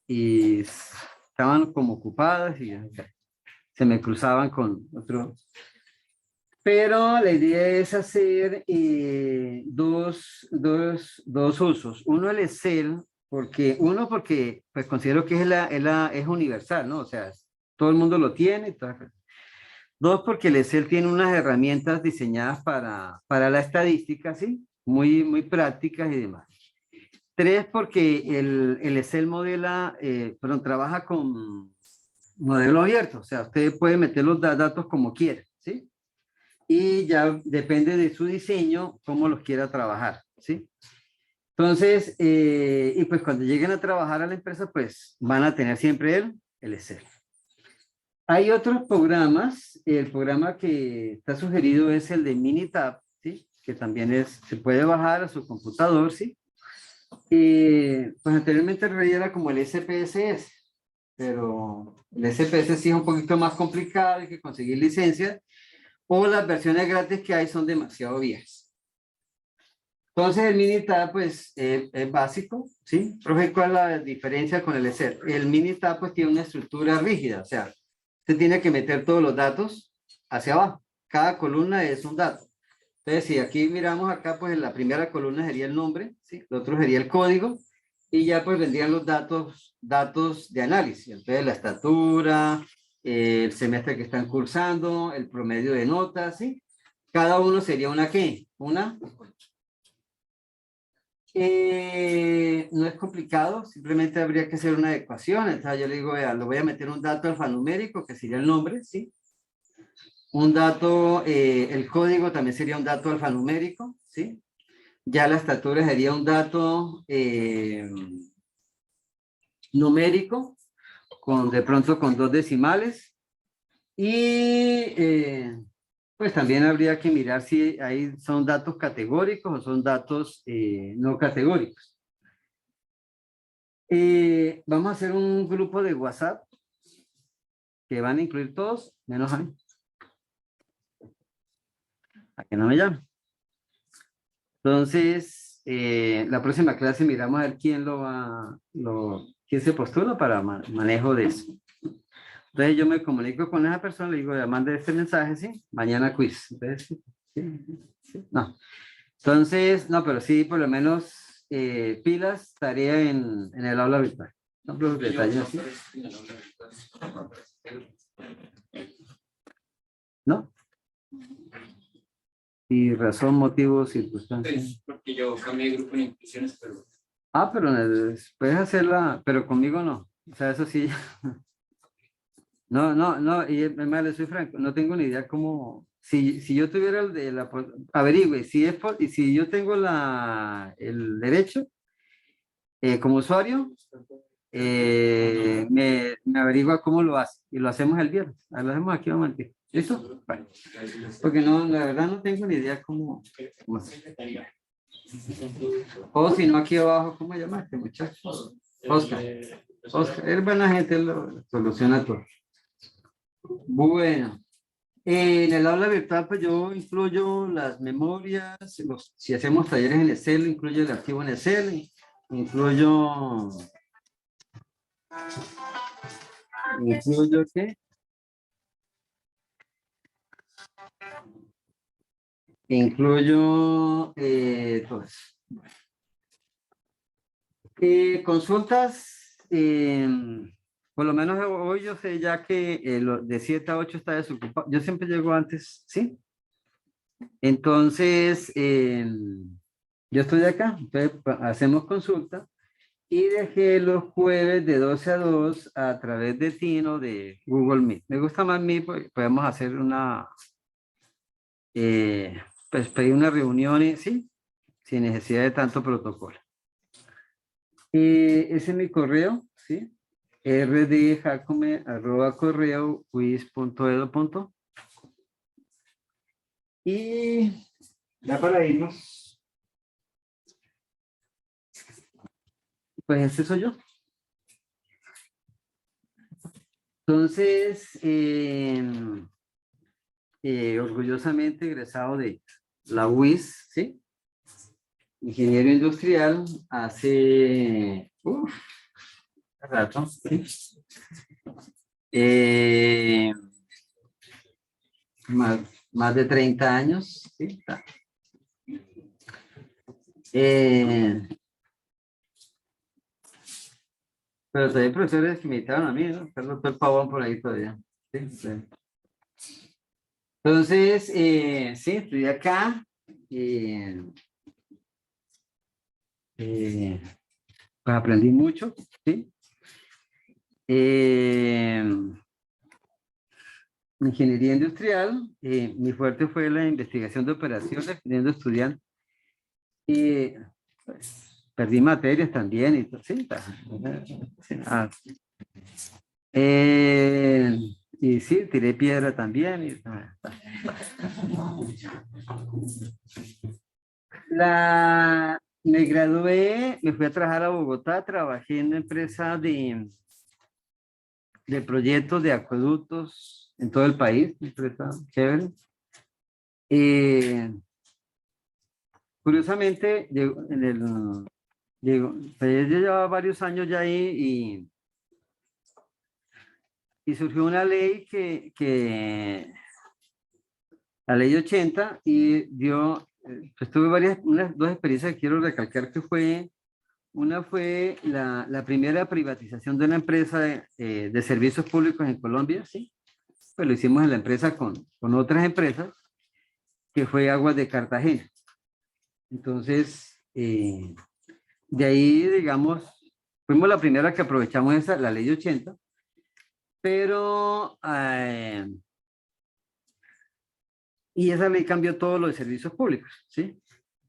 estaban como ocupadas y se me cruzaban con otro. Pero la idea es hacer dos usos. Uno el Excel, porque pues considero que es universal, ¿no? O sea, todo el mundo lo tiene. 2, porque el Excel tiene unas herramientas diseñadas para la estadística, ¿sí? Muy prácticas y demás. 3, porque el Excel trabaja con modelo abierto. O sea, usted puede meter los datos como quiera, ¿sí? y ya depende de su diseño cómo los quiera trabajar, ¿sí? Entonces, y pues cuando lleguen a trabajar a la empresa, pues van a tener siempre el Excel. Hay otros programas, el programa que está sugerido es el de Minitab, ¿sí? Que también se puede bajar a su computador, ¿sí? Pues anteriormente el rey era como el SPSS, pero el SPSS sí es un poquito más complicado, hay que conseguir licencias, o las versiones gratis que hay son demasiado viejas. Entonces el Minitab pues es básico, ¿sí? Profe, ¿cuál es la diferencia con el Excel? El Minitab pues tiene una estructura rígida, o sea, se tiene que meter todos los datos hacia abajo. Cada columna es un dato. Entonces, si aquí miramos acá, pues en la primera columna sería el nombre, ¿sí? El otro sería el código, y ya pues vendrían los datos de análisis. Entonces, la estatura, el semestre que están cursando, el promedio de notas, ¿sí? Cada uno sería una ¿qué? No es complicado, simplemente habría que hacer una ecuación. Entonces yo le digo, vea, le voy a meter un dato alfanumérico, que sería el nombre, ¿sí? Un dato, el código también sería un dato alfanumérico, ¿sí? Ya la estatura sería un dato numérico, de pronto con 2 decimales. Y pues también habría que mirar si ahí son datos categóricos o son datos no categóricos. Vamos a hacer un grupo de WhatsApp que van a incluir todos, menos a mí. A que no me llamen. Entonces, la próxima clase miramos a ver quién quién se postula para manejo de eso. Entonces yo me comunico con esa persona, le digo, ya mande este mensaje, ¿sí? Mañana quiz. Entonces, sí. No. Entonces, no, pero sí, por lo menos pilas, tarea en el aula virtual. No, pero los detalles así. ¿No? Y razón, motivo, circunstancia. Pues, porque yo cambié de grupo en inclusiones, pero... Ah, pero puedes hacerla, pero conmigo no. O sea, eso sí. No, y además le soy franco, no tengo ni idea cómo, si yo tuviera el de la, averigüe, y si yo tengo el derecho, como usuario, me averigua cómo lo hace, y lo hacemos el viernes, lo hacemos aquí un momentito. ¿Listo? Bueno, porque no, la verdad no tengo ni idea cómo hacer. O si no, aquí abajo, ¿cómo llamaste, muchacho? Oscar. Oscar, es buena gente, lo soluciona todo. Bueno, en el aula virtual, pues yo incluyo las memorias, si hacemos talleres en Excel, incluyo el archivo en Excel, incluyo ¿qué? Incluyo todo eso. Consultas, por lo menos hoy yo sé ya que de 7 a 8 está desocupado. Yo siempre llego antes, ¿sí? Entonces, yo estoy acá, entonces hacemos consulta y dejé los jueves de 12 a 2 a través de Tino de Google Meet. Me gusta más Meet porque podemos hacer pues pedir una reunión, ¿sí? Sin necesidad de tanto protocolo. Ese es mi correo, ¿sí? rdjacome@correo.quiz.edu. Y ya para irnos, pues ese soy yo. Entonces, orgullosamente egresado de la UIS, ¿sí? Ingeniero industrial, hace rato, ¿sí? Más de 30 años, ¿sí? Pero todavía hay profesores que me invitaron a mí, ¿no? Está el doctor Pavón por ahí todavía. Sí, sí. Entonces, sí, estudié acá. Pues aprendí mucho, ¿sí? ingeniería industrial. Mi fuerte fue la investigación de operaciones, teniendo estudiantes. Y pues, perdí materias también. Y, sí, sí, y sí, tiré piedra también. Me gradué, me fui a trabajar a Bogotá, trabajé en una empresa de proyectos de acueductos en todo el país, empresa chévere. Curiosamente, pues yo llevaba varios años ya ahí y surgió una ley la ley 80, y pues tuve unas dos experiencias que quiero recalcar, que una fue la primera privatización de una empresa de servicios públicos en Colombia, ¿sí? Pues lo hicimos en la empresa con otras empresas, que fue Aguas de Cartagena. Entonces, de ahí, digamos, fuimos la primera que aprovechamos la ley 80, pero, y esa ley cambió todo lo de servicios públicos, ¿sí?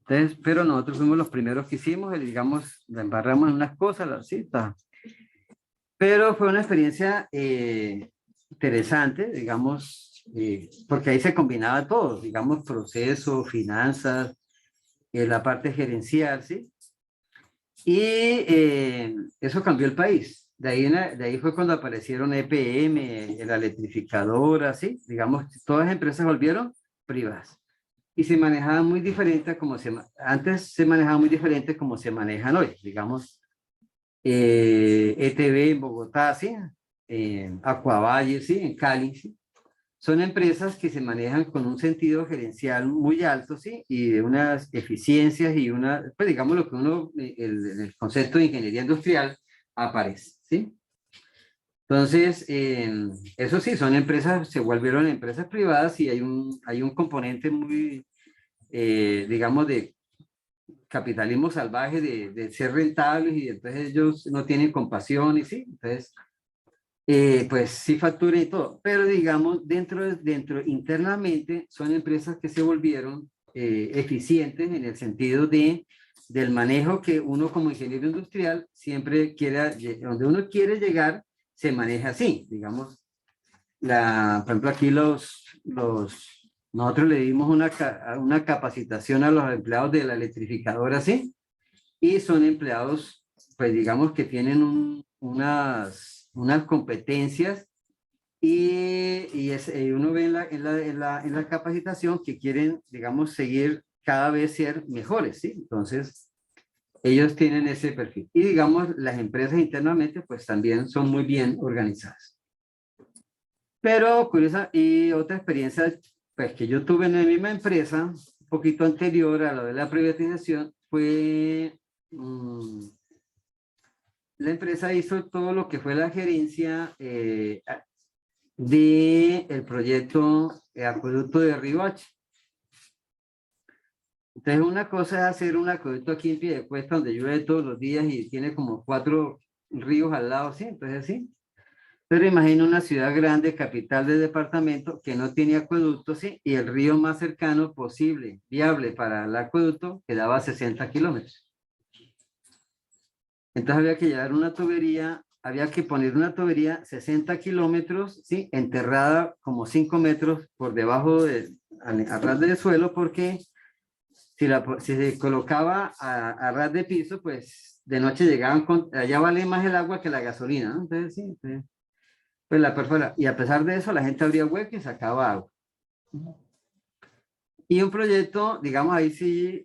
Entonces, pero nosotros fuimos los primeros que hicimos, digamos, la embarramos en unas cosas, ¿sí? Pero fue una experiencia interesante, digamos, porque ahí se combinaba todo, digamos, proceso, finanzas, la parte gerencial, ¿sí? Y eso cambió el país. De ahí fue cuando aparecieron EPM, la electrificadora, ¿sí? Digamos, todas las empresas volvieron privadas. Y se manejaban muy diferente antes se manejaba muy diferente como se manejan hoy, digamos, ETB en Bogotá, ¿sí? Aquavalle, ¿sí? En Cali, ¿sí? Son empresas que se manejan con un sentido gerencial muy alto, ¿sí? Y de unas eficiencias y pues digamos lo que el concepto de ingeniería industrial aparece, ¿sí? Entonces, eso sí, son empresas, se volvieron empresas privadas, y hay un componente muy, digamos, de capitalismo salvaje, de ser rentables, y entonces ellos no tienen compasión, y sí, entonces, pues sí facturan y todo, pero digamos, internamente son empresas que se volvieron eficientes en el sentido del manejo que uno como ingeniero industrial siempre quiera, donde uno quiere llegar, se maneja así, digamos. Por ejemplo, aquí nosotros le dimos una capacitación a los empleados de la electrificadora, ¿sí? Y son empleados, pues digamos que tienen unas competencias, y uno ve en la capacitación que quieren, digamos, seguir cada vez ser mejores, ¿sí? Entonces, ellos tienen ese perfil. Y digamos, las empresas internamente, pues también son muy bien organizadas. Pero curiosa, y otra experiencia, pues que yo tuve en la misma empresa, un poquito anterior a lo de la privatización, fue la empresa hizo todo lo que fue la gerencia del proyecto acueducto de Riohacha. Entonces, una cosa es hacer un acueducto aquí en Piedecuesta, donde llueve todos los días y tiene como 4 ríos al lado, ¿sí? Entonces, sí. Pero imagina una ciudad grande, capital de departamento, que no tiene acueducto, ¿sí? Y el río más cercano posible, viable para el acueducto, quedaba a 60 kilómetros. Entonces había que llevar una tubería, había que poner una tubería 60 kilómetros, ¿sí? Enterrada como 5 metros por debajo a ras del suelo, porque si se colocaba a ras de piso, pues de noche llegaban allá vale más el agua que la gasolina, ¿no? Entonces, sí, pues la perfora. Y a pesar de eso, la gente abría hueco y sacaba agua. Y un proyecto, digamos, ahí sí,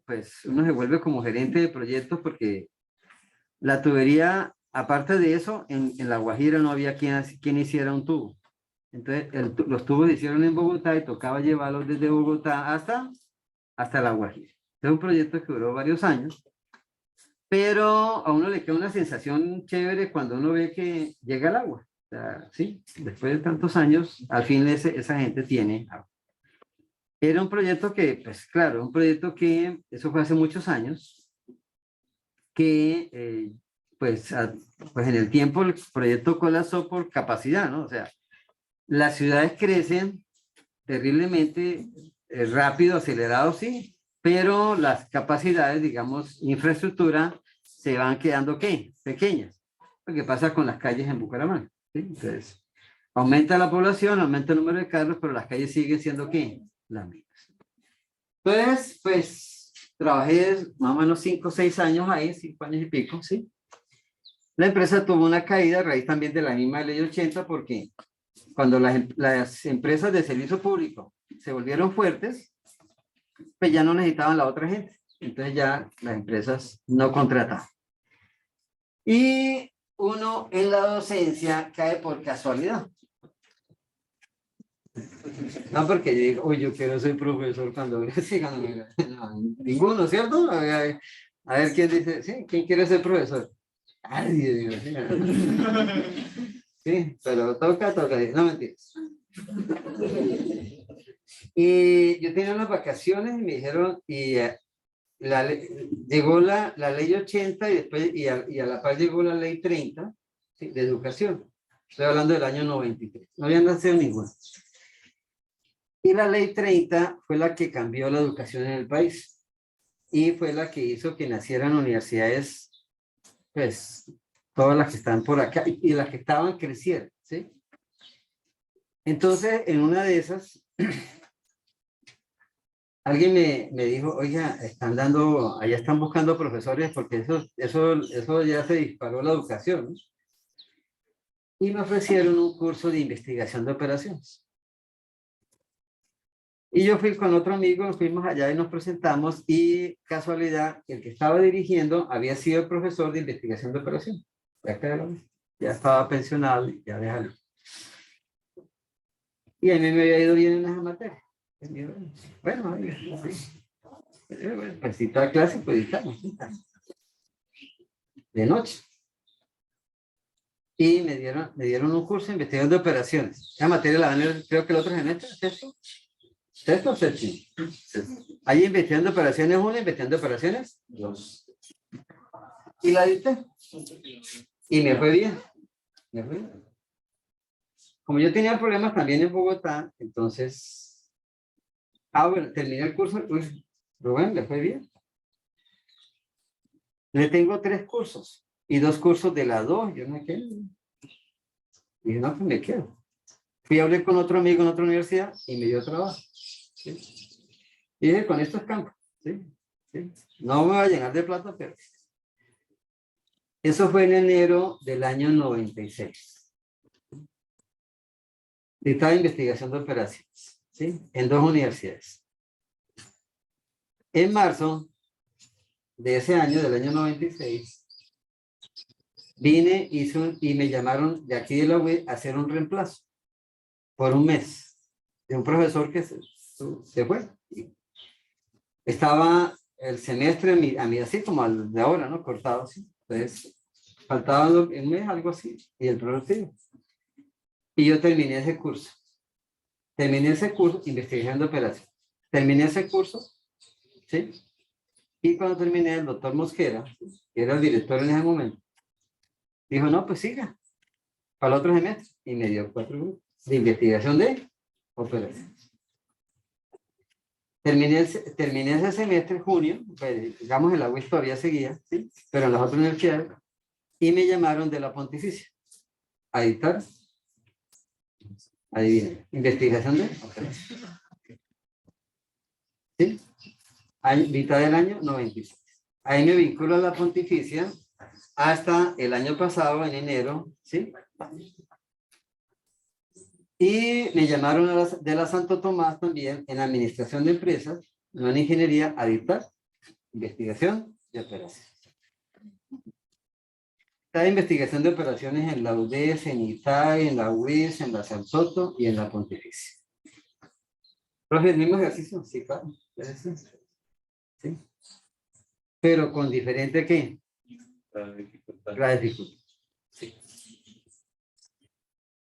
pues uno se vuelve como gerente de proyectos, porque la tubería, aparte de eso, en La Guajira no había quien hiciera un tubo. Entonces, los tubos se hicieron en Bogotá y tocaba llevarlos desde Bogotá hasta La Guajira. Es un proyecto que duró varios años, pero a uno le queda una sensación chévere cuando uno ve que llega el agua. O sea, sí, después de tantos años, al fin esa gente tiene agua. Era un proyecto que, pues claro, eso fue hace muchos años, que pues en el tiempo el proyecto colapsó por capacidad, ¿no? O sea, las ciudades crecen terriblemente rápido, acelerado, sí, pero las capacidades, digamos, infraestructura, se van quedando, ¿qué? Pequeñas. Lo que pasa con las calles en Bucaramanga, ¿sí? Entonces, aumenta la población, aumenta el número de carros, pero las calles siguen siendo, ¿qué? Las mismas. Entonces, pues, trabajé más o menos 5 o 6 años ahí, 5 años y pico, ¿sí? La empresa tuvo una caída a raíz también de la misma ley 80, porque cuando las empresas de servicio público se volvieron fuertes, pues ya no necesitaban la otra gente. Entonces ya las empresas no contrataban. Y uno en la docencia cae por casualidad. No porque yo digo, oye, yo quiero ser profesor cuando no, ninguno, ¿cierto? A ver quién dice, sí, ¿quién quiere ser profesor? Nadie, digo, sí, sí, pero toca, no mentiras. Y yo tenía unas vacaciones y me dijeron, llegó la ley 80 y después, y a la par llegó la ley 30, ¿sí? De educación. Estoy hablando del año 93. No habían nacido ninguna. Y la ley 30 fue la que cambió la educación en el país. Y fue la que hizo que nacieran universidades, pues, todas las que están por acá y las que estaban creciendo, ¿sí? Entonces, en una de esas, alguien me dijo, oiga, allá están buscando profesores porque eso ya se disparó la educación, ¿no? Y me ofrecieron un curso de investigación de operaciones. Y yo fui con otro amigo, fuimos allá y nos presentamos y casualidad, el que estaba dirigiendo había sido el profesor de investigación de operaciones. Ya estaba pensionado, ya déjalo. Y a mí me había ido bien en esa materia. Bueno, pues si está clase, pues estamos. De noche. Y me dieron un curso de investigación de operaciones. Esa materia la van a ver, creo que el otro semestre, ¿cierto? ¿Sexto o séptimo? Hay investigación de operaciones 1, investigación de operaciones 2. Y la dicté. Y me fue bien. Me fue bien. Como yo tenía problemas también en Bogotá, entonces... bueno, terminé el curso. Uy, Rubén, le fue bien. Le tengo 3 cursos. Y 2 cursos de la 2. Yo me quedo. Y no, pues me quedo. Fui a hablar con otro amigo en otra universidad y me dio trabajo. ¿Sí? Y dije, con estos campos. ¿Sí? ¿Sí? No me va a llenar de plata, pero... Eso fue en enero del año 96. Estaba en investigación de operaciones, ¿sí? En 2 universidades. En marzo de ese año, del año 96, vine y me llamaron de aquí de la UIT a hacer un reemplazo por un mes de un profesor que se fue. Estaba el semestre a mí así como al de ahora, ¿no? Cortado, ¿sí? Entonces, faltaba un mes, algo así, y el profesor. Y yo terminé ese curso. Investigación de operaciones. Terminé ese curso, ¿sí? Y cuando terminé, el doctor Mosquera, que era el director en ese momento, dijo, no, pues siga, para el otro semestre. Y me dio 4 grupos de investigación de operaciones. Terminé ese semestre en junio, pues, digamos, en la UIS todavía seguía, ¿sí? Pero en las otras universidades, y me llamaron de la Pontificia a dictar, adivinen, investigación de operaciones. ¿Sí? Mitad del año 96. Ahí me vinculo a la Pontificia hasta el año pasado, en enero, ¿sí? Y me llamaron de la Santo Tomás también en administración de empresas, no en ingeniería, a dictar investigación de operaciones. Está investigación de operaciones en la UDES, en ITAE, en la UIS, en la Santoto y en la Pontificia. ¿Profe, el mismo ejercicio? Sí, claro. ¿Sí? Pero con diferente ¿qué? La dificultad. Sí.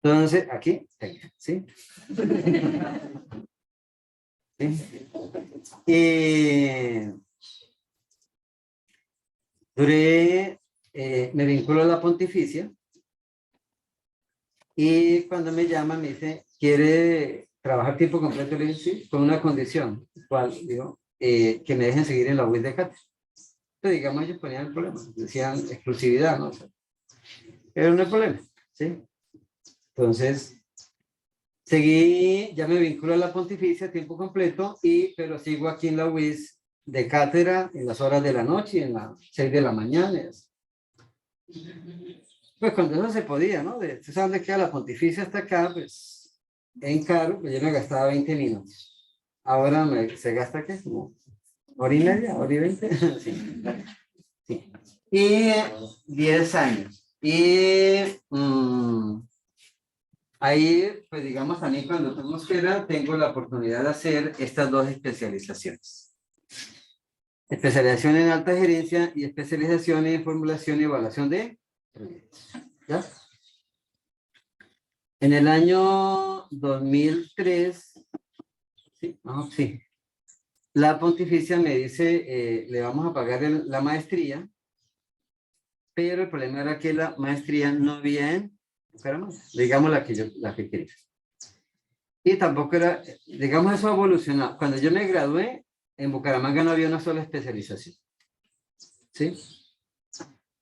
Entonces, aquí, ¿sí? ¿Sí? Me vinculo a la Pontificia y cuando me llaman me dice, quiere trabajar tiempo completo, le dije sí, con una condición, ¿cuál? Digo, que me dejen seguir en la UIS de cátedra. Entonces, digamos, ellos ponían el problema, decían exclusividad, ¿no? O sea, pero no hay problema, ¿sí? Entonces, seguí, ya me vinculo a la pontificia a tiempo completo, pero sigo aquí en la UIS de cátedra en las horas de la noche y en las 6 de la mañana. Pues cuando eso se podía, ¿no? ¿Usted sabe dónde queda la pontificia hasta acá? Pues en carro, pues yo me gastaba 20 minutos. Ahora se gasta, ¿qué? Como hora y media, hora y 20. Sí. Sí. Y 10 años. Y ahí, pues digamos, también cuando tenemos que ver, tengo la oportunidad de hacer estas dos especializaciones. Especialización en alta gerencia y especialización en formulación y evaluación de proyectos. ¿Ya? En el año 2003, sí, sí, la pontificia me dice, le vamos a pagar la maestría, pero el problema era que la maestría no había en Bucaramanga, digamos la que quería. Y tampoco era, digamos, eso evolucionó. Cuando yo me gradué, en Bucaramanga no había una sola especialización. ¿Sí?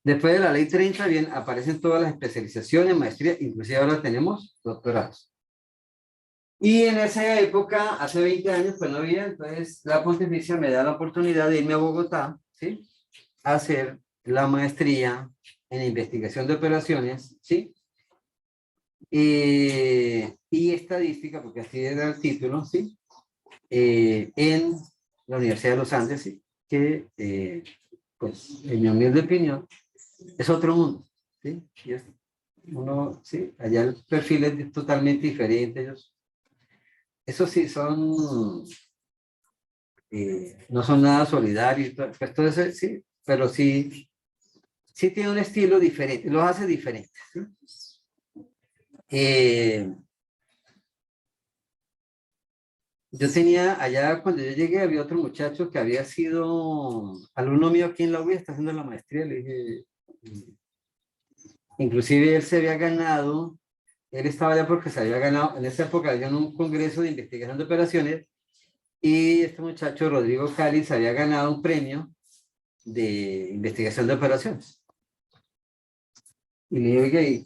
Después de la ley 30, bien, aparecen todas las especializaciones, maestría, inclusive ahora tenemos doctorados. Y en esa época, hace 20 años, pues no había, entonces la pontificia me da la oportunidad de irme a Bogotá, ¿sí? A hacer la maestría en investigación de operaciones, ¿sí? Y estadística, porque así era el título, ¿sí? En la Universidad de los Andes, ¿sí? Que, pues, en mi humilde opinión, es otro mundo, ¿sí? Uno, ¿sí? Allá el perfil es totalmente diferente, ellos, eso sí, no son nada solidarios, pues todo eso, sí, pero sí tiene un estilo diferente, los hace diferentes, ¿sí? Yo tenía allá, cuando yo llegué, había otro muchacho que había sido alumno mío aquí en la UBI, está haciendo la maestría, le dije, inclusive él se había ganado, él estaba allá porque se había ganado, en esa época había un congreso de investigación de operaciones, y este muchacho, Rodrigo Cali, se había ganado un premio de investigación de operaciones. Y le digo, oye, ¿y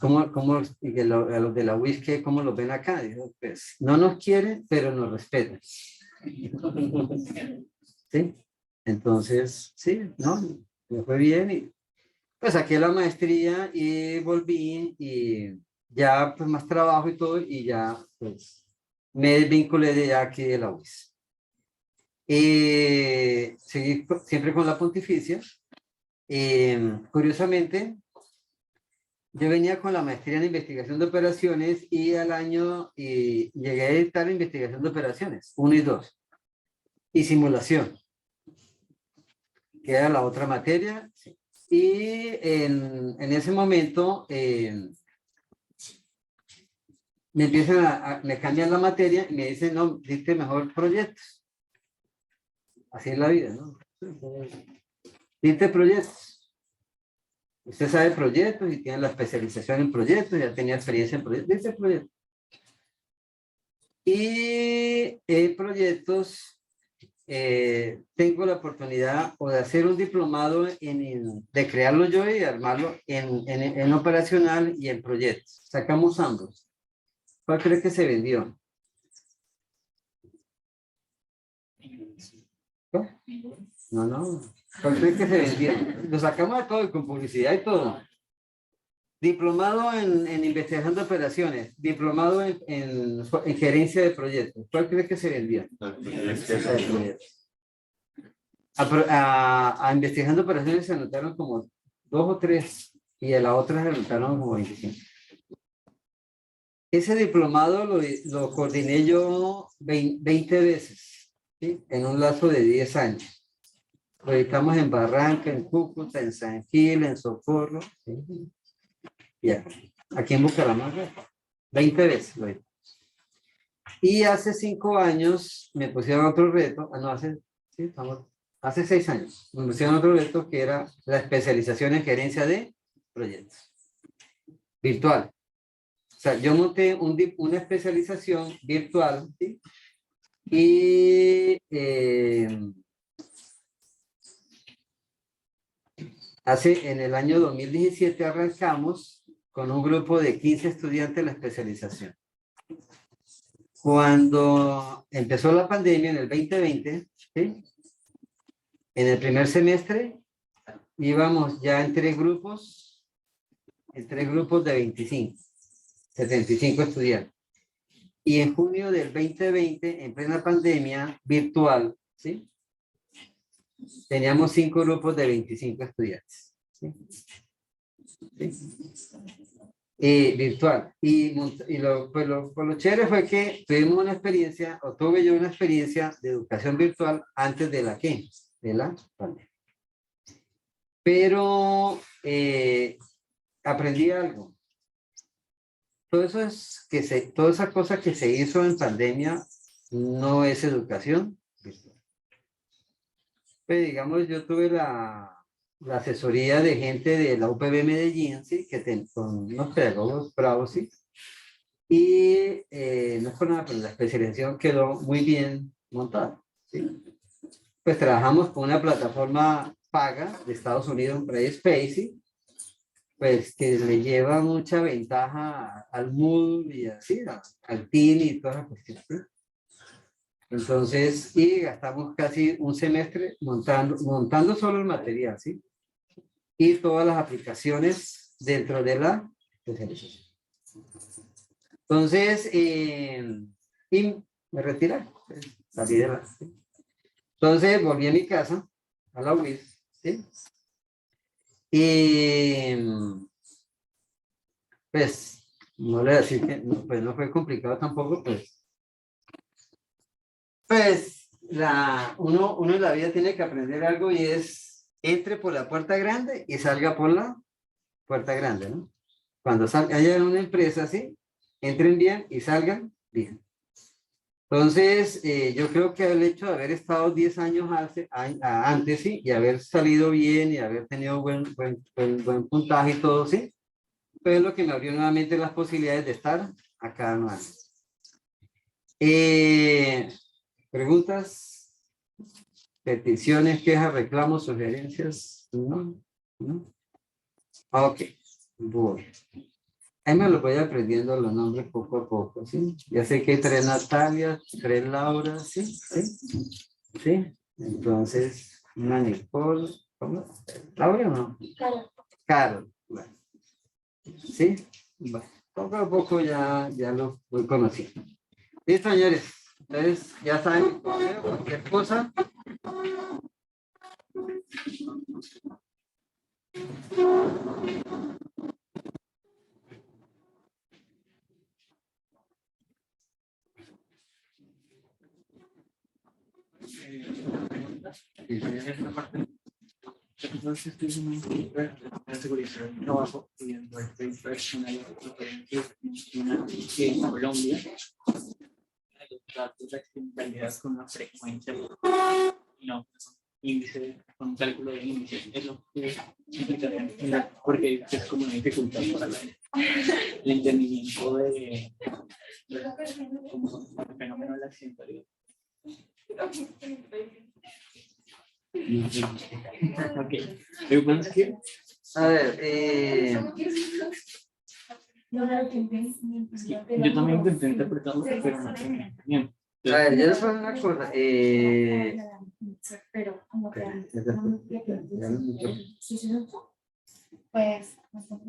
y que a los de la UIS, cómo los ven acá? Digo, pues, no nos quieren, pero nos respetan. ¿Sí? Entonces, sí, ¿no? Me fue bien y pues saqué la maestría y volví y ya pues más trabajo y todo y ya pues me desvinculé de aquí de la UIS. Seguí siempre con la pontificia. Curiosamente, yo venía con la maestría en investigación de operaciones y al año llegué a editar investigación de operaciones, 1 y 2, y simulación, que era la otra materia. Sí. Y en ese momento me cambian la materia y me dicen, no, diste mejor proyectos. Así es la vida, ¿no? Diste proyectos. Usted sabe proyectos y tiene la especialización en proyectos, ya tenía experiencia en proyectos. Diste proyectos. Y en proyectos tengo la oportunidad o de hacer un diplomado de crearlo yo y armarlo en operacional y en proyectos. Sacamos ambos. ¿Cuál cree que se vendió? No. ¿Cuál cree que se vendió? Lo sacamos de todo, con publicidad y todo. Diplomado en investigación de operaciones, diplomado en gerencia de proyectos. ¿Cuál cree que se vendió? A investigación de operaciones se anotaron como 2 o 3 y a la otra se anotaron como 25. Ese diplomado lo coordiné yo 20 veces, ¿sí? En un lapso de 10 años. Lo editamos en Barranca, en Cúcuta, en San Gil, en Socorro, ¿sí? Y aquí en Bucaramanga, 20 veces lo editamos. Y hace 5 años me pusieron otro reto, hace 6 años, me pusieron otro reto que era la especialización en gerencia de proyectos. Virtual. sea, yo monté una especialización virtual, ¿sí? Y en el año 2017 arrancamos con un grupo de 15 estudiantes la especialización. Cuando empezó la pandemia en el 2020, ¿sí? En el primer semestre íbamos ya en tres grupos de 25, 75 estudiantes. Y en junio del 2020, en plena pandemia virtual, ¿sí? Teníamos 5 grupos de 25 estudiantes. ¿Sí? ¿Sí? Virtual. Pues lo chévere fue que tuvimos una experiencia, o tuve yo una experiencia de educación virtual antes de la pandemia. Pero aprendí algo. Toda esa cosa que se hizo en pandemia no es educación virtual. Pues digamos, yo tuve la asesoría de gente de la UPB Medellín, ¿sí? Con unos pedagogos bravos, ¿sí? Y no es por nada, pero la especialización quedó muy bien montada, ¿sí? Pues trabajamos con una plataforma paga de Estados Unidos, Brightspace, ¿sí? Pues que le lleva mucha ventaja al Moodle y así, al TIN y todas las cuestiones. Entonces, y gastamos casi un semestre montando solo el material, ¿sí? Y todas las aplicaciones dentro de la especialización. Entonces, y me retiré, salí de la... ¿sí? Entonces, volví a mi casa, a la UIS, ¿sí? Y pues, no le voy a decir que pues no fue complicado tampoco, pues uno en la vida tiene que aprender algo y es entre por la puerta grande y salga por la puerta grande, ¿no? Cuando haya una empresa así, entren bien y salgan bien. Entonces, yo creo que el hecho de haber estado 10 años antes, ¿sí? Y haber salido bien y haber tenido buen puntaje y todo, ¿sí? Fue lo que me abrió nuevamente las posibilidades de estar acá nuevamente. ¿Preguntas? ¿Peticiones, quejas, reclamos, sugerencias? ¿No? ¿No? Ok, bueno. Ahí me lo voy aprendiendo los nombres poco a poco, ¿sí? Ya sé que hay 3 Natalia, 3 Laura, ¿sí? ¿Sí? ¿Sí? Entonces, una Nicole, ¿cómo? ¿Laura o no? Carol. Bueno. ¿Sí? Bueno, poco a poco ya lo voy conociendo. Listo, señores. Entonces, ya saben, cualquier cosa. Entonces, estoy en la seguridad del trabajo pidiendo el personal que en Colombia los datos de accidentalidad con una frecuencia no índice con un cálculo de índice es lo que implicaría porque es como una dificultad para el entendimiento de cómo el fenómeno de la accidentalidad. Ok, pero bueno, es que A ver, yo también intenté interpretarlo, pero no tenía bien. a ver, yo les voy a una cosa. Pero como que Espera, ya, pues